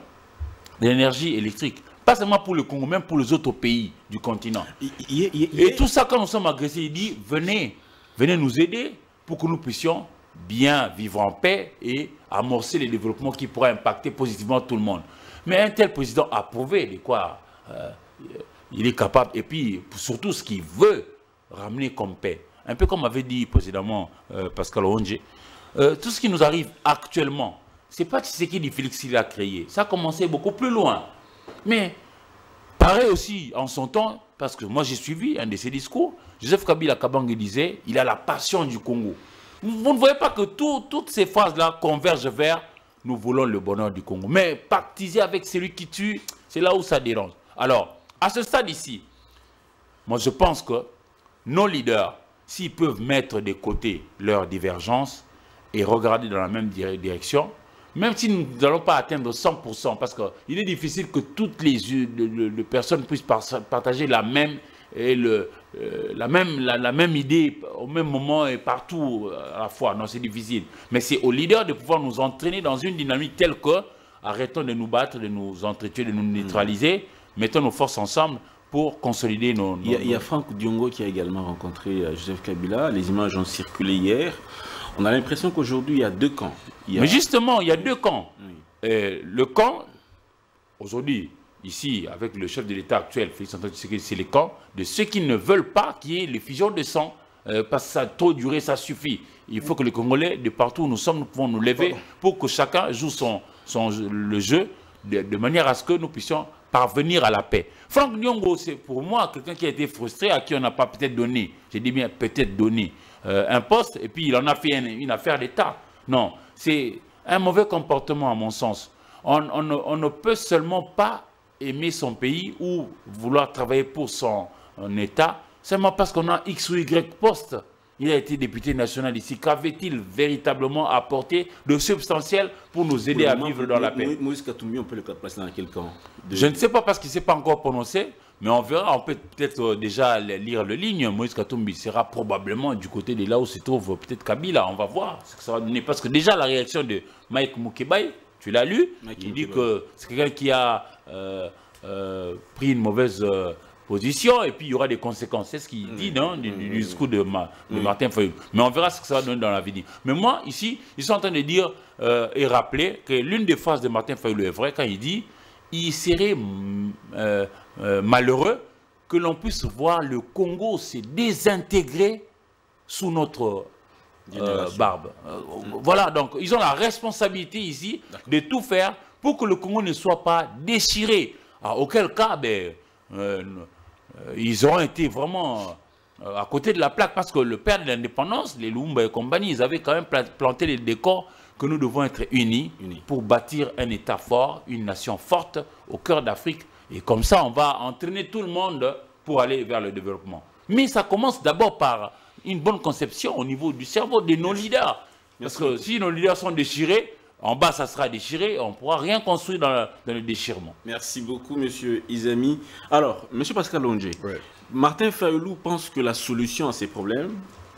d'énergie électrique. Pas seulement pour le Congo, même pour les autres pays du continent. Et tout ça, quand nous sommes agressés, il dit, venez nous aider pour que nous puissions bien vivre en paix et amorcer les développements qui pourraient impacter positivement tout le monde. Mais un tel président a prouvé de quoi il est capable, et puis surtout ce qu'il veut ramener comme paix. Un peu comme avait dit précédemment Pascal Onge, tout ce qui nous arrive actuellement, ce n'est pas Tshisekedi Félix qui l'a créé. Ça a commencé beaucoup plus loin. Mais pareil aussi en son temps, parce que moi j'ai suivi un de ses discours, Joseph Kabila Kabange disait, il a la passion du Congo. Vous ne voyez pas que toutes ces phrases-là convergent vers nous voulons le bonheur du Congo. Mais pactiser avec celui qui tue, c'est là où ça dérange. Alors, à ce stade ici, moi je pense que nos leaders, s'ils peuvent mettre de côté leurs divergences et regarder dans la même direction, même si nous n'allons pas atteindre 100%, parce qu'il est difficile que toutes les personnes puissent partager la même, la même idée au même moment et partout à la fois. Non, c'est difficile. Mais c'est aux leaders de pouvoir nous entraîner dans une dynamique telle que, arrêtons de nous battre, de nous entretuer, de nous neutraliser, mettons nos forces ensemble pour consolider nos... Il y a Franck Diongo qui a également rencontré Joseph Kabila. Les images ont circulé hier. On a l'impression qu'aujourd'hui, il y a deux camps. Mais justement, il y a deux camps. Oui. Le camp, aujourd'hui, ici, avec le chef de l'État actuel, Félix Antoine Tshisekedi, c'est le camp de ceux qui ne veulent pas qu'il y ait l'effusion de sang. Parce que ça a trop duré, ça suffit. Il faut que les Congolais, de partout où nous sommes, nous pouvons nous lever pour que chacun joue le jeu de manière à ce que nous puissions parvenir à la paix. Franck Nyongo, c'est pour moi quelqu'un qui a été frustré, à qui on n'a pas peut-être donné, j'ai dit bien peut-être donné, un poste, et puis il en a fait une affaire d'État. Non, c'est un mauvais comportement à mon sens. On ne peut seulement pas aimer son pays ou vouloir travailler pour son État, seulement parce qu'on a X ou Y poste. Il a été député national ici. Qu'avait-il véritablement apporté de substantiel pour nous aider à vivre dans la paix? Moïse Katumbi, on peut le placer dans quel camp? Je ne sais pas parce qu'il ne s'est pas encore prononcé, mais on verra. On peut peut-être déjà lire le ligne. Moïse Katumbi sera probablement du côté de là où se trouve peut-être Kabila. On va voir ce que ça va donner. Parce que déjà la réaction de Mike Mukebai, tu l'as lu, il dit que c'est quelqu'un qui a pris une mauvaise... position, et puis il y aura des conséquences. C'est ce qu'il dit non, du discours de Martin Fayulu. Mais on verra ce que ça va donner dans l'avenir. Mais moi, ici, ils sont en train de dire et rappeler que l'une des phrases de Martin Fayulu est vraie quand il dit il serait malheureux que l'on puisse voir le Congo se désintégrer sous notre barbe. Voilà, donc ils ont la responsabilité ici de tout faire pour que le Congo ne soit pas déchiré. Alors, auquel cas, ils auront été vraiment à côté de la plaque parce que le père de l'indépendance, les Lumumba et compagnie, ils avaient quand même planté les décors que nous devons être unis pour bâtir un État fort, une nation forte au cœur d'Afrique. Et comme ça, on va entraîner tout le monde pour aller vers le développement. Mais ça commence d'abord par une bonne conception au niveau du cerveau de nos leaders. Parce que si nos leaders sont déchirés, en bas, ça sera déchiré, on ne pourra rien construire dans le déchirement. Merci beaucoup, M. Izami. Alors, M. Pascal Onge, Martin Fayulu pense que la solution à ces problèmes,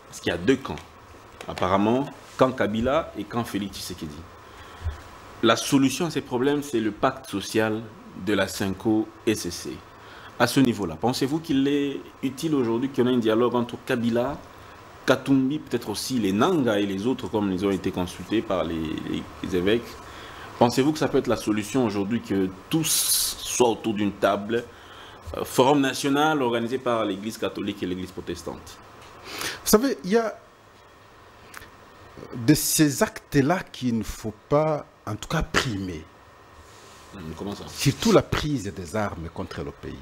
parce qu'il y a deux camps, apparemment, camp Kabila et camp Félix Tshisekedi. La solution à ces problèmes, c'est le pacte social de la Synco-SSC. À ce niveau-là, pensez-vous qu'il est utile aujourd'hui qu'on ait un dialogue entre Kabila, Katumbi, peut-être aussi les Nanga et les autres, comme ils ont été consultés par les évêques. Pensez-vous que ça peut être la solution aujourd'hui que tous soient autour d'une table, forum national organisé par l'Église catholique et l'Église protestante? Vous savez, il y a de ces actes-là qu'il ne faut pas, en tout cas, primer. Comment ça? Surtout la prise des armes contre le pays.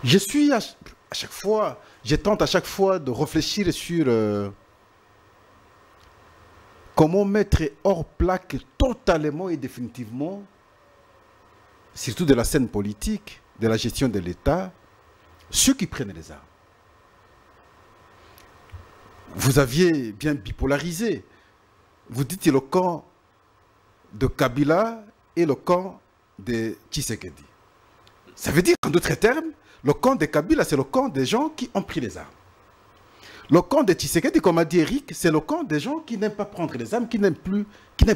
Je suis à chaque fois, je tente à chaque fois de réfléchir sur comment mettre hors plaque totalement et définitivement, surtout de la scène politique, de la gestion de l'État, ceux qui prennent les armes. Vous aviez bien bipolarisé. Vous dites le camp de Kabila et le camp de Tshisekedi. Ça veut dire, en d'autres termes, le camp de Kabila, c'est le camp des gens qui ont pris les armes. Le camp de Tshisekedi, comme a dit Eric, c'est le camp des gens qui n'aiment pas prendre les armes, qui n'aiment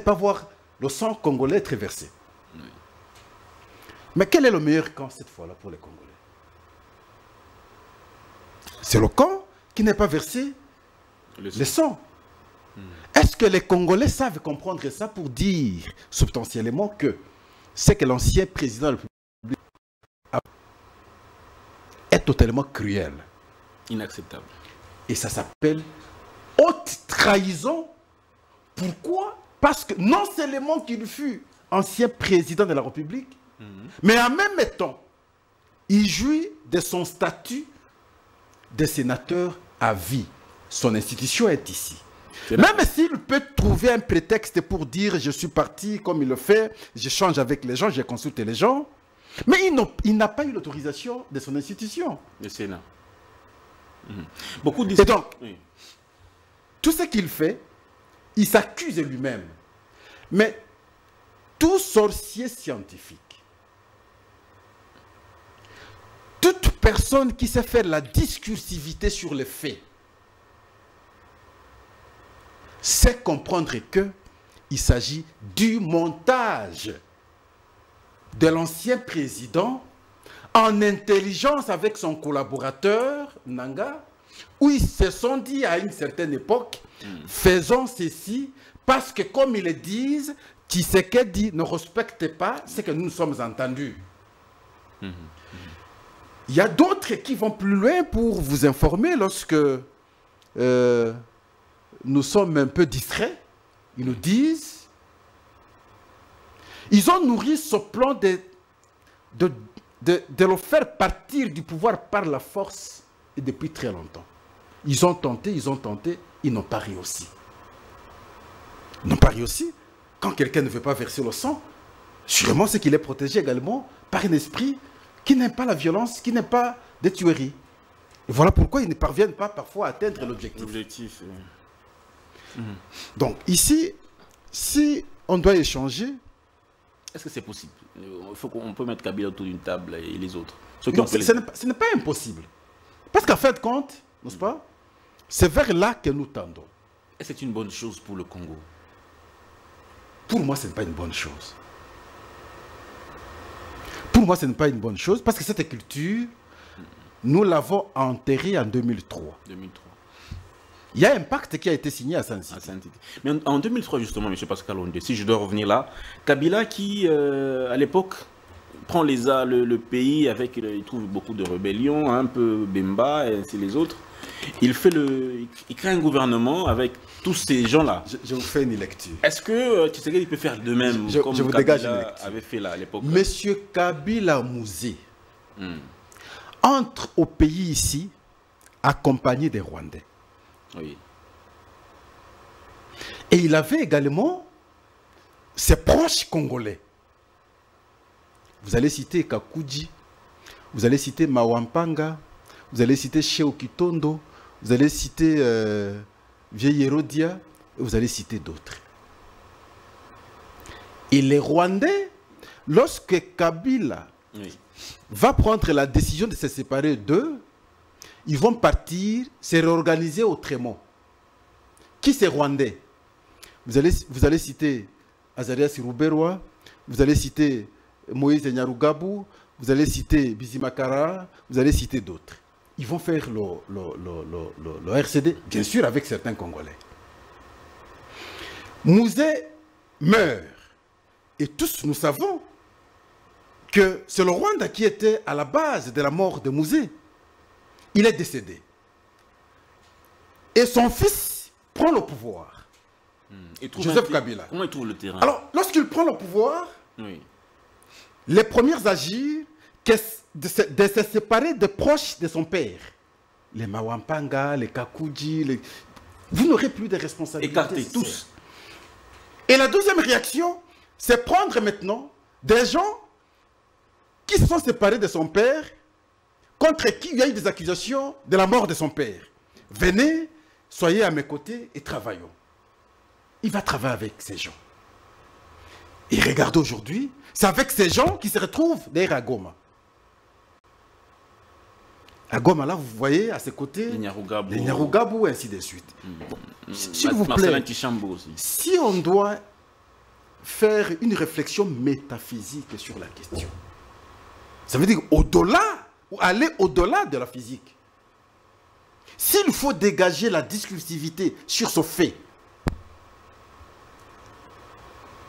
pas voir le sang congolais être versé. Oui. Mais quel est le meilleur camp cette fois-là pour les Congolais? C'est le camp qui n'est pas versé le sang. Est-ce que les Congolais savent comprendre ça pour dire substantiellement que c'est que l'ancien président de la République est totalement cruel? Inacceptable. Et ça s'appelle haute trahison. Pourquoi? Parce que non seulement qu'il fut ancien président de la République, mais en même temps, il jouit de son statut de sénateur à vie. Son institution est ici. Même s'il peut trouver un prétexte pour dire je suis parti comme il le fait, j'échange avec les gens, j'ai consulté les gens, mais il n'a pas eu l'autorisation de son institution. Le Sénat. Beaucoup disent... Et donc, tout ce qu'il fait, il s'accuse lui-même. Mais tout sorcier scientifique, toute personne qui sait faire la discursivité sur les faits, sait comprendre qu'il s'agit du montage de l'ancien président en intelligence avec son collaborateur, Nanga, où ils se sont dit à une certaine époque, faisons ceci, parce que comme ils le disent, Tshisekedi ne respecte pas ce que nous sommes entendus. Il y a d'autres qui vont plus loin pour vous informer lorsque nous sommes un peu discrets. Ils nous disent, ils ont nourri ce plan de le faire partir du pouvoir par la force et depuis très longtemps. Ils ont tenté, ils n'ont pas réussi. Ils n'ont pas réussi. Quand quelqu'un ne veut pas verser le sang, sûrement c'est qu'il est protégé également par un esprit qui n'aime pas la violence, qui n'aime pas des tueries. Et voilà pourquoi ils ne parviennent pas parfois à atteindre l'objectif. Donc ici, si on doit échanger... Est-ce que c'est possible? On peut mettre Kabila autour d'une table et les autres. Non, ce n'est pas impossible. Parce qu'en fin de compte, n'est-ce pas, c'est vers là que nous tendons. Est-ce que c'est une bonne chose pour le Congo? Pour moi, ce n'est pas une bonne chose. Pour moi, ce n'est pas une bonne chose parce que cette culture, nous l'avons enterrée en 2003. Il y a un pacte qui a été signé à Saint-City. Mais en 2003, justement, M. Pascal Ondé, si je dois revenir là, Kabila qui, à l'époque, prend le pays avec, il trouve beaucoup de rébellions, un peu Bemba et ainsi les autres. Il crée un gouvernement avec tous ces gens-là. Je vous fais une lecture. Est-ce que Tshisekedi peut faire de même comme je vous dégage Kabila avait fait là à l'époque? Monsieur Kabila Mouzé entre au pays ici accompagné des Rwandais. Oui. Et il avait également ses proches congolais. Vous allez citer Kakuji, vous allez citer Mawampanga, vous allez citer Cheo Kitondo, vous allez citer Vieille Hérodia, et vous allez citer d'autres. Et les Rwandais, lorsque Kabila va prendre la décision de se séparer d'eux, ils vont partir, se réorganiser autrement. Qui c'est Rwandais? Vous allez citer Azarias Ruberwa, vous allez citer Moïse Nyarugabu, vous allez citer Bizimakara, vous allez citer d'autres. Ils vont faire le RCD, bien sûr avec certains Congolais. Mouzé meurt. Et tous nous savons que c'est le Rwanda qui était à la base de la mort de Mouzé. Il est décédé. Et son fils prend le pouvoir. Joseph Kabila. Comment il trouve le terrain? Alors, lorsqu'il prend le pouvoir, les premiers agir, de se séparer des proches de son père. Les Mawampanga, les Kakuji, vous n'aurez plus de responsabilités. Écartés tous. Et la deuxième réaction, c'est prendre maintenant des gens qui se sont séparés de son père, contre qui il y a eu des accusations de la mort de son père. Venez, soyez à mes côtés et travaillons. Il va travailler avec ces gens. Et regardez aujourd'hui, c'est avec ces gens qui se retrouvent derrière à Goma. À Goma, là, vous voyez, à ses côtés, les Nyarugabo, et ainsi de suite. S'il vous plaît, si on doit faire une réflexion métaphysique sur la question, ça veut dire au-delà, ou aller au-delà de la physique. S'il faut dégager la discursivité sur ce fait,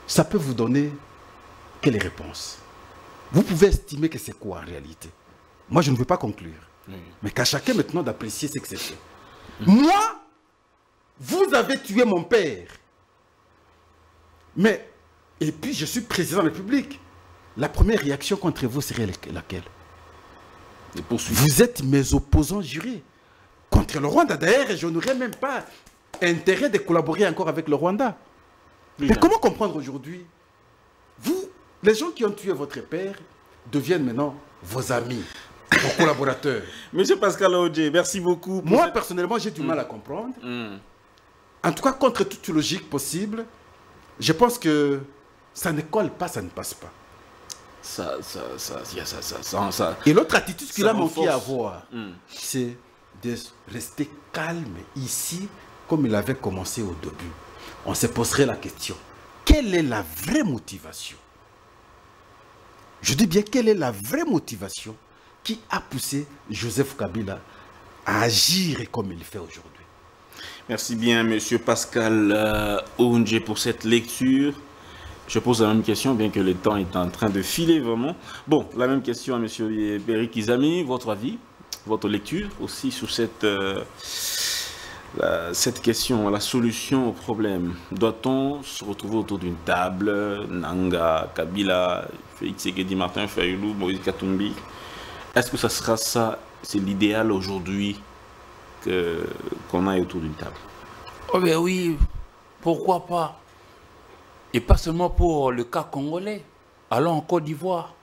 ça peut vous donner quelle réponse? Vous pouvez estimer que c'est quoi en réalité. Moi, je ne veux pas conclure. Mais qu'à chacun maintenant d'apprécier ce que c'est fait. Moi, vous avez tué mon père. Mais, et puis je suis président de la République. La première réaction contre vous serait laquelle? Vous êtes mes opposants jurés. Contre le Rwanda, d'ailleurs, je n'aurais même pas intérêt de collaborer encore avec le Rwanda. Mais comment comprendre aujourd'hui? Vous, les gens qui ont tué votre père, deviennent maintenant vos amis, vos collaborateurs. Monsieur Pascal Aodje, merci beaucoup. Moi, personnellement, j'ai du mal à comprendre. En tout cas, contre toute logique possible, je pense que ça ne colle pas, ça ne passe pas. Et l'autre attitude qu'il a manqué à avoir, c'est de rester calme ici, comme il avait commencé au début. On se poserait la question, quelle est la vraie motivation? Je dis bien, quelle est la vraie motivation qui a poussé Joseph Kabila à agir comme il fait aujourd'hui? Merci bien, monsieur Pascal Aodje, pour cette lecture. Je pose la même question, bien que le temps est en train de filer vraiment. Bon, la même question à monsieur Béric Izami, votre avis, votre lecture aussi sur cette question, la solution au problème. Doit-on se retrouver autour d'une table, Nanga, Kabila, Félix Tshisekedi, Martin Fayulu, Moïse Katumbi? Est-ce que ça sera ça, c'est l'idéal aujourd'hui qu'on aille autour d'une table? Oh ben oui, pourquoi pas? Et pas seulement pour le cas congolais. Allons en Côte d'Ivoire.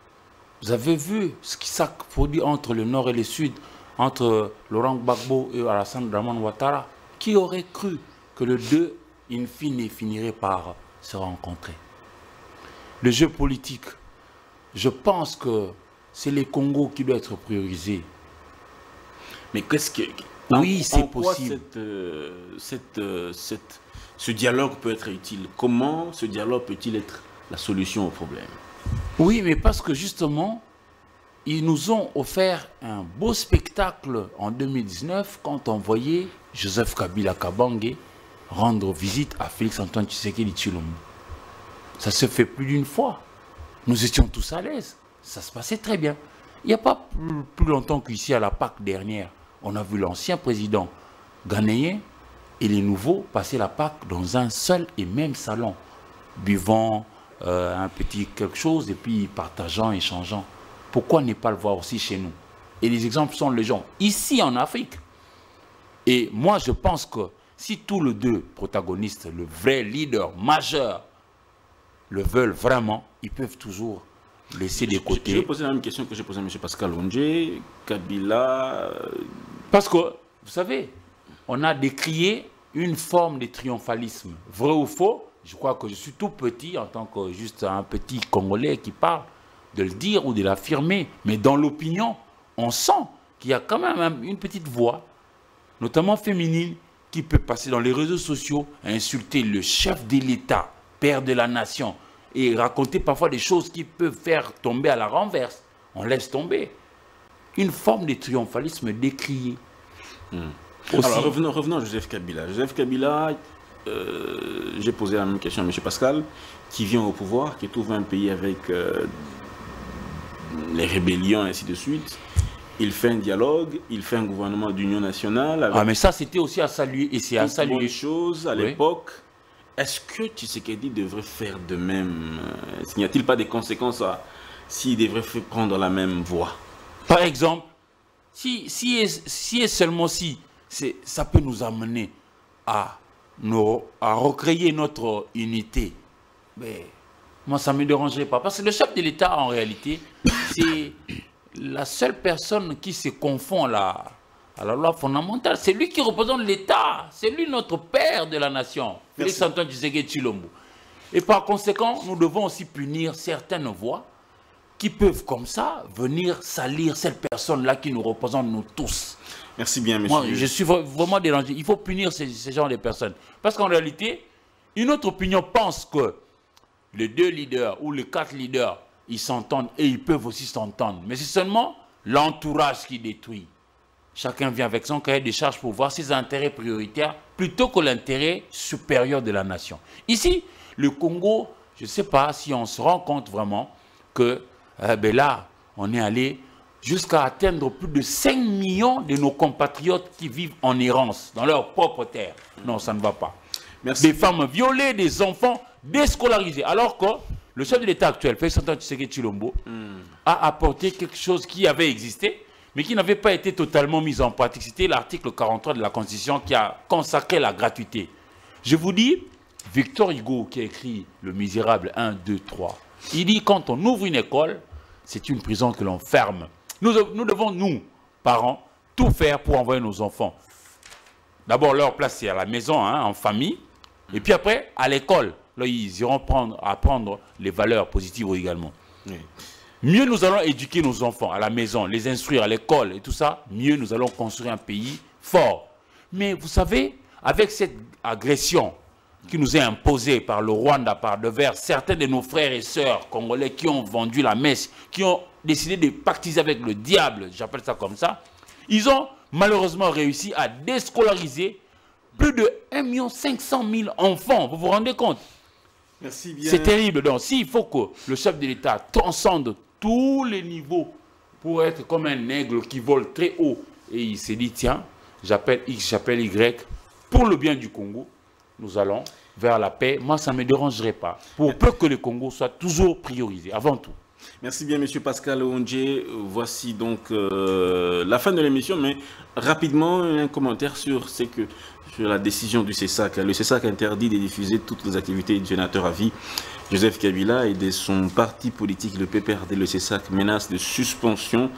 Vous avez vu ce qui s'est produit entre le nord et le sud, entre Laurent Gbagbo et Alassane Dramane Ouattara. Qui aurait cru que les deux, in fine, finiraient par se rencontrer? Le jeu politique, je pense que c'est les Congos qui doivent être priorisés. Mais qu'est-ce que... Oui, c'est possible. Ce dialogue peut être utile. Comment ce dialogue peut-il être la solution au problème? Oui, mais parce que justement, ils nous ont offert un beau spectacle en 2019 quand on voyait Joseph Kabila Kabange rendre visite à Félix-Antoine Tshisekedi Tshilombo. Ça se fait plus d'une fois. Nous étions tous à l'aise. Ça se passait très bien. Il n'y a pas plus longtemps qu'ici, à la Pâque dernière, on a vu l'ancien président ghanéen et les nouveaux passer la Pâque dans un seul et même salon, buvant un petit quelque chose et puis partageant, échangeant. Pourquoi ne pas le voir aussi chez nous? Et les exemples sont légion, ici en Afrique. Et moi, je pense que si tous les deux protagonistes, le vrai leader majeur, le veulent vraiment, ils peuvent toujours laisser de côté. Je vais poser la même question que j'ai posée à M. Pascal Aodje, Kabila... Parce que, vous savez, on a décrié une forme de triomphalisme. Vrai ou faux? Je crois que je suis tout petit, en tant que juste un petit Congolais qui parle, de le dire ou de l'affirmer. Mais dans l'opinion, on sent qu'il y a quand même une petite voix, notamment féminine, qui peut passer dans les réseaux sociaux à insulter le chef de l'État, père de la nation, et raconter parfois des choses qui peuvent faire tomber à la renverse. On laisse tomber. Une forme de triomphalisme décriée. Alors revenons à Joseph Kabila. Joseph Kabila, j'ai posé la même question à M. Pascal, qui vient au pouvoir, qui trouve un pays avec les rébellions et ainsi de suite. Il fait un dialogue, il fait un gouvernement d'union nationale. Avec mais ça c'était aussi à saluer, et c'est à saluer les choses à l'époque. Est-ce que Tshisekedi devrait faire de même? N'y a-t-il pas des conséquences s'il devrait prendre la même voie? Par exemple, si seulement si, ça peut nous amener à recréer notre unité. Mais moi, ça ne me dérangerait pas. Parce que le chef de l'État, en réalité, c'est la seule personne qui se confond à la loi fondamentale. C'est lui qui représente l'État. C'est lui notre père de la nation. Félix-Antoine Tshisekedi Tshilombo. Et par conséquent, nous devons aussi punir certaines voix qui peuvent comme ça venir salir cette personne-là qui nous représente nous tous. Merci bien, monsieur. Moi, je suis vraiment dérangé. Il faut punir ces genres de personnes. Parce qu'en réalité, une autre opinion pense que les 2 leaders ou les 4 leaders, ils s'entendent et ils peuvent aussi s'entendre. Mais c'est seulement l'entourage qui détruit. Chacun vient avec son cahier de charges pour voir ses intérêts prioritaires plutôt que l'intérêt supérieur de la nation. Ici, le Congo, je ne sais pas si on se rend compte vraiment que là, on est allé jusqu'à atteindre plus de 5 millions de nos compatriotes qui vivent en errance dans leur propre terre. Non, ça ne va pas. Merci. Des femmes violées, des enfants déscolarisés. Alors que le chef de l'État actuel, Félix Antoine Tshisekedi Tshilombo, a apporté quelque chose qui avait existé, mais qui n'avait pas été totalement mis en pratique. C'était l'article 43 de la Constitution qui a consacré la gratuité. Je vous dis, Victor Hugo, qui a écrit Le Misérable 1, 2, 3, il dit quand on ouvre une école, c'est une prison que l'on ferme. Nous devons, nous, parents, tout faire pour envoyer nos enfants. D'abord, leur placer à la maison, hein, en famille, et puis après, à l'école. Là, ils iront apprendre les valeurs positives également. Oui. Mieux nous allons éduquer nos enfants à la maison, les instruire à l'école et tout ça, mieux nous allons construire un pays fort. Mais vous savez, avec cette agression qui nous est imposée par le Rwanda, par devers certains de nos frères et sœurs congolais qui ont vendu la messe, qui ont décidé de pactiser avec le diable, j'appelle ça comme ça, ils ont malheureusement réussi à déscolariser plus de 1 500 000 enfants. Vous vous rendez compte? Merci bien. C'est terrible. Donc, s'il faut que le chef de l'État transcende tous les niveaux pour être comme un aigle qui vole très haut, et il s'est dit, tiens, j'appelle X, j'appelle Y, pour le bien du Congo, nous allons vers la paix. Moi, ça ne me dérangerait pas. Pour peu que le Congo soit toujours priorisé, avant tout. Merci bien, monsieur Pascal Ondje. Voici donc la fin de l'émission, mais rapidement, un commentaire sur la décision du CESAC. Le CESAC interdit de diffuser toutes les activités du sénateur à vie Joseph Kabila et de son parti politique, le PPRD. Le CESAC menace de suspension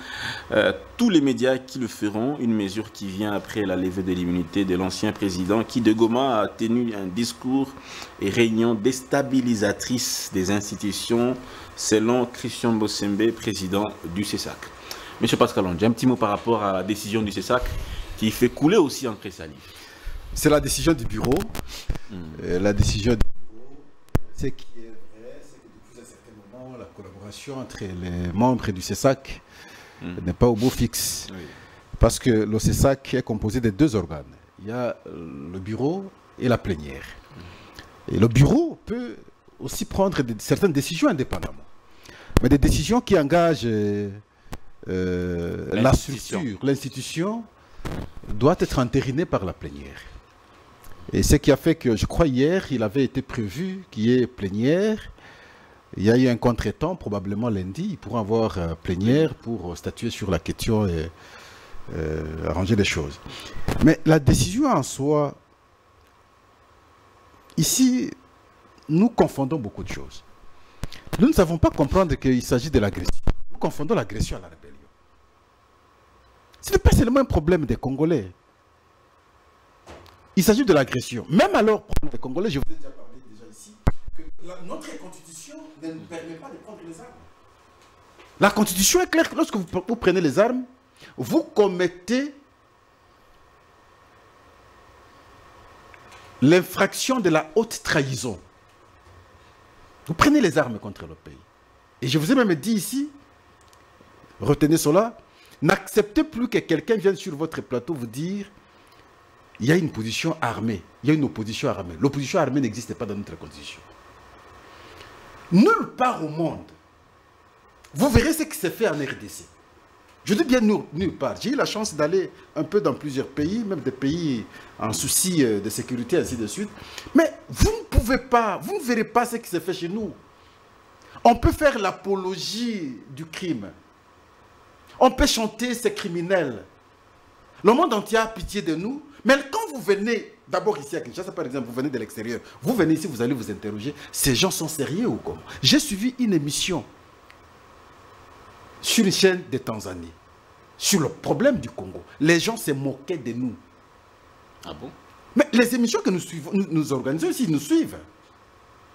tous les médias qui le feront, une mesure qui vient après la levée de l'immunité de l'ancien président qui, de Goma, a tenu un discours et réunion déstabilisatrice des institutions, selon Christian Bossembe, président du CESAC. Monsieur Pascal Ondje, un petit mot par rapport à la décision du CESAC qui fait couler aussi encre salive. C'est la décision du bureau. La décision du bureau, ce qui est vrai, c'est que depuis un certain moment, la collaboration entre les membres du CESAC n'est pas au beau fixe. Oui. Parce que le CESAC est composé de 2 organes. Il y a le bureau et la plénière. Et le bureau peut aussi prendre certaines décisions indépendamment. Mais des décisions qui engagent la structure, l'institution, doit être entérinée par la plénière. Et ce qui a fait que, je crois hier, il avait été prévu qu'il y ait plénière. Il y a eu un contretemps, probablement lundi, ils pourront avoir plénière pour statuer sur la question et arranger les choses. Mais la décision en soi, ici, nous confondons beaucoup de choses. Nous ne savons pas comprendre qu'il s'agit de l'agression. Nous confondons l'agression à la rébellion. Ce n'est pas seulement un problème des Congolais. Il s'agit de l'agression. Même alors, problème des Congolais, je vous ai déjà parlé ici, que notre constitution ne nous permet pas de prendre les armes. La constitution est claire que lorsque vous prenez les armes, vous commettez l'infraction de la haute trahison. Vous prenez les armes contre le pays. Et je vous ai même dit ici, retenez cela, n'acceptez plus que quelqu'un vienne sur votre plateau vous dire il y a une position armée, il y a une opposition armée. L'opposition armée n'existe pas dans notre constitution. Nulle part au monde, vous verrez ce qui s'est fait en RDC. Je dis bien nulle part. J'ai eu la chance d'aller un peu dans plusieurs pays, même des pays en souci de sécurité, ainsi de suite. Mais vous ne pouvez pas, vous ne verrez pas ce qui s'est fait chez nous. On peut faire l'apologie du crime. On peut chanter ces criminels. Le monde entier a pitié de nous. Mais quand vous venez, d'abord ici à Kinshasa par exemple, vous venez de l'extérieur, vous venez ici, vous allez vous interroger, ces gens sont sérieux ou comment? J'ai suivi une émission sur une chaîne de Tanzanie, sur le problème du Congo. Les gens se moquaient de nous. Ah bon? Mais les émissions que nous organisons ici, ils nous suivent.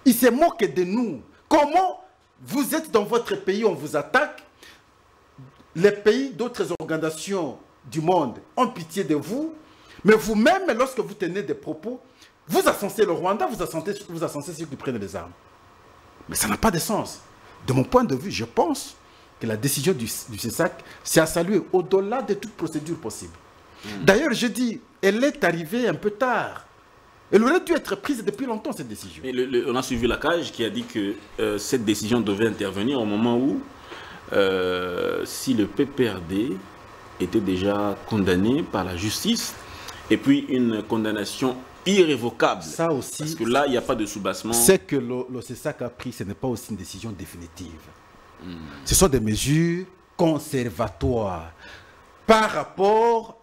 Ils se moquent de nous. Comment vous êtes dans votre pays, on vous attaque. Les pays d'autres organisations du monde ont pitié de vous. Mais vous-même, lorsque vous tenez des propos, vous ascensez le Rwanda, vous ascensez ceux qui prennent les armes. Mais ça n'a pas de sens. De mon point de vue, je pense que la décision du CESAC, c'est à saluer au-delà de toute procédure possible. D'ailleurs, je dis, elle est arrivée un peu tard. Elle aurait dû être prise depuis longtemps, cette décision. Et on a suivi la CAJ qui a dit que cette décision devait intervenir au moment où, si le PPRD était déjà condamné par la justice, et puis une condamnation irrévocable. Ça aussi. Parce que là, il n'y a pas de soubassement. Ce que le CESAC a pris, ce n'est pas aussi une décision définitive. Ce sont des mesures conservatoires par rapport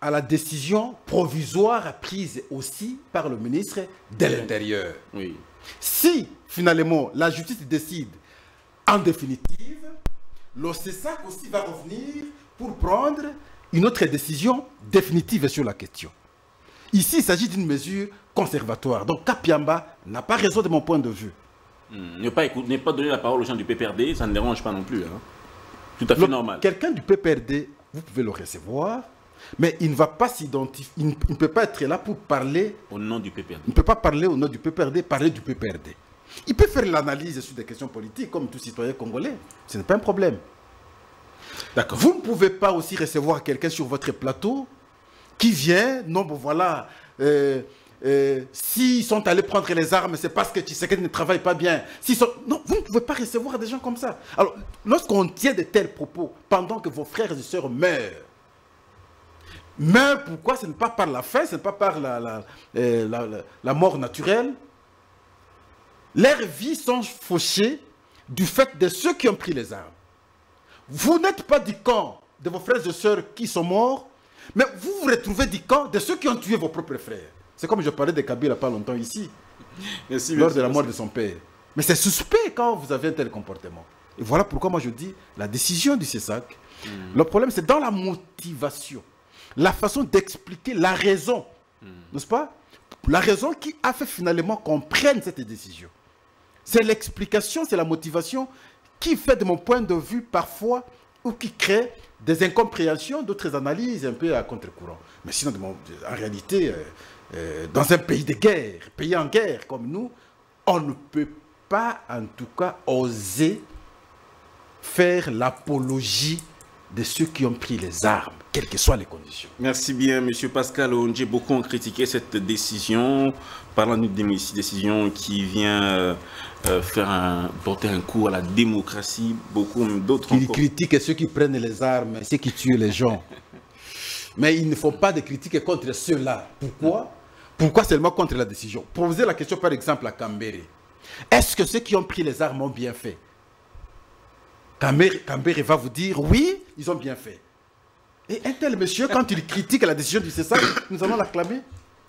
à la décision provisoire prise aussi par le ministre de l'Intérieur. Oui. Si, finalement, la justice décide en définitive, le CESAC aussi va revenir pour prendre une autre décision définitive sur la question. Ici, il s'agit d'une mesure conservatoire. Donc, Kapiamba n'a pas raison de mon point de vue. Ne pas donner la parole aux gens du PPRD, ça ne dérange pas non plus. Hein. Tout à fait normal. Quelqu'un du PPRD, vous pouvez le recevoir, mais il ne va pas s'identifier, il ne peut pas être là pour parler au nom du PPRD. Il ne peut pas parler au nom du PPRD, parler du PPRD. Il peut faire l'analyse sur des questions politiques, comme tout citoyen congolais. Ce n'est pas un problème. D'accord. Vous ne pouvez pas aussi recevoir quelqu'un sur votre plateau qui vient, non, bon voilà, s'ils sont allés prendre les armes, c'est parce que Tshisekedi ne travaille pas bien. Non, vous ne pouvez pas recevoir des gens comme ça. Alors, lorsqu'on tient de tels propos, pendant que vos frères et sœurs meurent, pourquoi? Ce n'est pas par la faim, ce n'est pas par la mort naturelle. Leurs vies sont fauchées du fait de ceux qui ont pris les armes. Vous n'êtes pas du camp de vos frères et sœurs qui sont morts, mais vous vous retrouvez du camp de ceux qui ont tué vos propres frères. C'est comme je parlais de Kabila pas longtemps ici, lors de la mort de son père. Mais c'est suspect quand vous avez un tel comportement. Et voilà pourquoi moi je dis, la décision du CESAC, le problème c'est dans la motivation, la façon d'expliquer la raison, n'est-ce pas? La raison qui a fait finalement qu'on prenne cette décision. C'est l'explication, c'est la motivation qui fait de mon point de vue parfois, ou qui crée des incompréhensions, d'autres analyses un peu à contre-courant. Mais sinon, en réalité, dans un pays de guerre, pays en guerre comme nous, on ne peut pas en tout cas oser faire l'apologie de ceux qui ont pris les armes, quelles que soient les conditions. Merci bien, M. Pascal Ondje. Beaucoup ont critiqué cette décision, parlant d'une décision qui vient porter un coup à la démocratie. Beaucoup d'autres encore. Ils critiquent ceux qui prennent les armes, ceux qui tuent les gens. Mais il ne faut pas de critiques contre ceux-là. Pourquoi? Pourquoi seulement contre la décision? Posez la question par exemple à Kambere. Est-ce que ceux qui ont pris les armes ont bien fait? Kambere va vous dire oui, ils ont bien fait. Et un tel monsieur, quand il critique la décision du CESAC, nous allons l'acclamer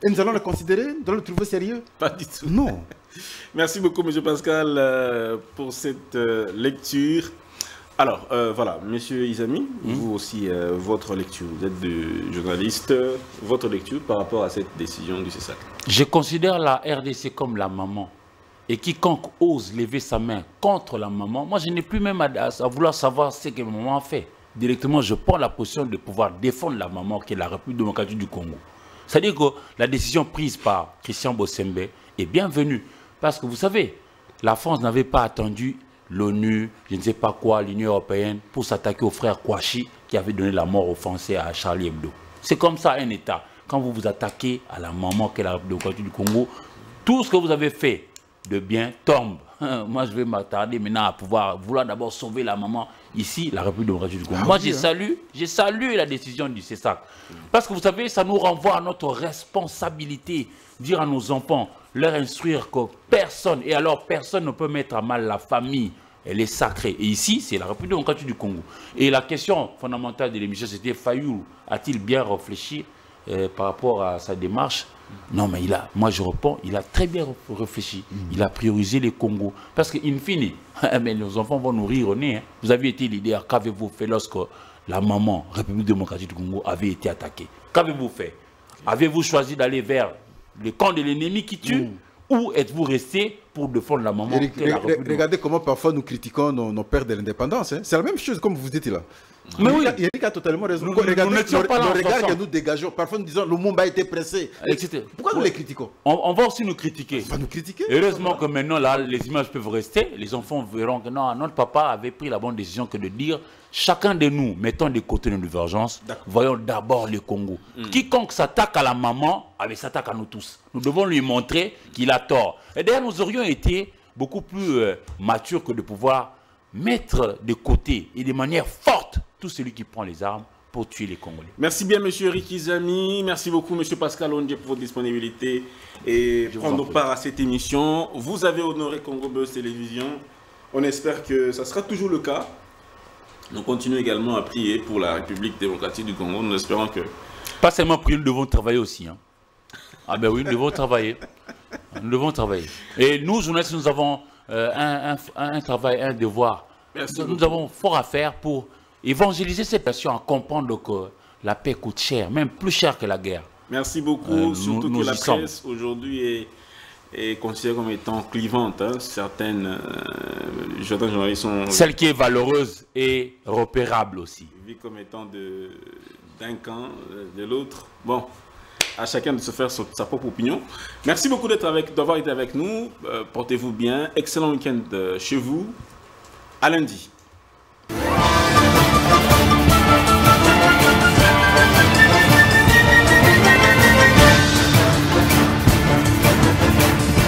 et nous allons le considérer, nous allons le trouver sérieux? Pas du tout. Non. Merci beaucoup, M. Pascal, pour cette lecture. Alors, voilà, M. Izami, vous aussi, votre lecture, vous êtes de journaliste, votre lecture par rapport à cette décision du CESAC? Je considère la RDC comme la maman. Et quiconque ose lever sa main contre la maman, moi je n'ai plus même à vouloir savoir ce que maman a fait. Directement, je prends la position de pouvoir défendre la maman qui est la République démocratique du Congo. C'est-à-dire que la décision prise par Christian Bossembe est bienvenue. Parce que vous savez, la France n'avait pas attendu l'ONU, je ne sais pas quoi, l'Union européenne, pour s'attaquer au frère Kouachi qui avait donné la mort aux Français à Charlie Hebdo. C'est comme ça un État. Quand vous vous attaquez à la maman qui est la République démocratique du Congo, tout ce que vous avez fait de bien tombe. Moi, je vais m'attarder maintenant à vouloir d'abord sauver la maman ici, la République démocratique du Congo. Moi, j'ai salué la décision du CESAC. Parce que vous savez, ça nous renvoie à notre responsabilité, dire à nos enfants, leur instruire que personne, et alors personne ne peut mettre à mal la famille. Elle est sacrée. Et ici, c'est la République démocratique du Congo. Et la question fondamentale de l'émission, c'était Fayulu a-t-il bien réfléchi par rapport à sa démarche? Non, mais moi je réponds, il a très bien réfléchi. Il a priorisé les Congos. Parce qu'in fine, mais nos enfants vont nous rire au nez. Hein. Vous avez été leader, qu'avez-vous fait lorsque la maman, République démocratique du Congo, avait été attaquée? Qu'avez-vous fait? Avez-vous choisi d'aller vers le camp de l'ennemi qui tue? ou êtes-vous resté pour défendre la maman? Regardez comment parfois nous critiquons nos pères de l'indépendance. Hein. C'est la même chose comme vous dites là. Mais oui, Yannick a totalement raison. Nous Regardez n'étions pas là le en regard faisant. que nous dégageons. Parfois nous disons le Lumumba a été pressé. Etc. Pourquoi nous les critiquons? On va aussi nous critiquer. On va nous critiquer. Heureusement que maintenant, là, les images peuvent rester. Les enfants verront que non, notre papa avait pris la bonne décision que de dire chacun de nous, mettons de côté nos divergences, voyons d'abord le Congo. Quiconque s'attaque à la maman, s'attaque à nous tous. Nous devons lui montrer qu'il a tort. Et d'ailleurs, nous aurions été beaucoup plus matures que de pouvoir mettre de côté et de manière forte tout celui qui prend les armes pour tuer les Congolais. Merci bien, monsieur Rikizami. Merci beaucoup, monsieur Pascal Ondje, pour votre disponibilité et prendre part à cette émission. Vous avez honoré Congo Buzz Télévision. On espère que ça sera toujours le cas. Nous continuons également à prier pour la République démocratique du Congo. Nous espérons que... Pas seulement prier, nous devons travailler aussi. Hein. Ah ben oui, nous devons travailler. Nous devons travailler. Et nous, journalistes, nous avons un travail, un devoir. Nous avons fort à faire pour évangéliser cette nation à comprendre que la paix coûte cher, même plus cher que la guerre. Merci beaucoup, surtout que la presse aujourd'hui est considérée comme étant clivante. Hein. Certains journalistes sont... Celle qui est valeureuse et repérable aussi. Vue comme étant d'un camp, de l'autre. Bon, à chacun de se faire sa propre opinion. Merci beaucoup d'avoir été avec nous. Portez-vous bien. Excellent week-end chez vous. À lundi.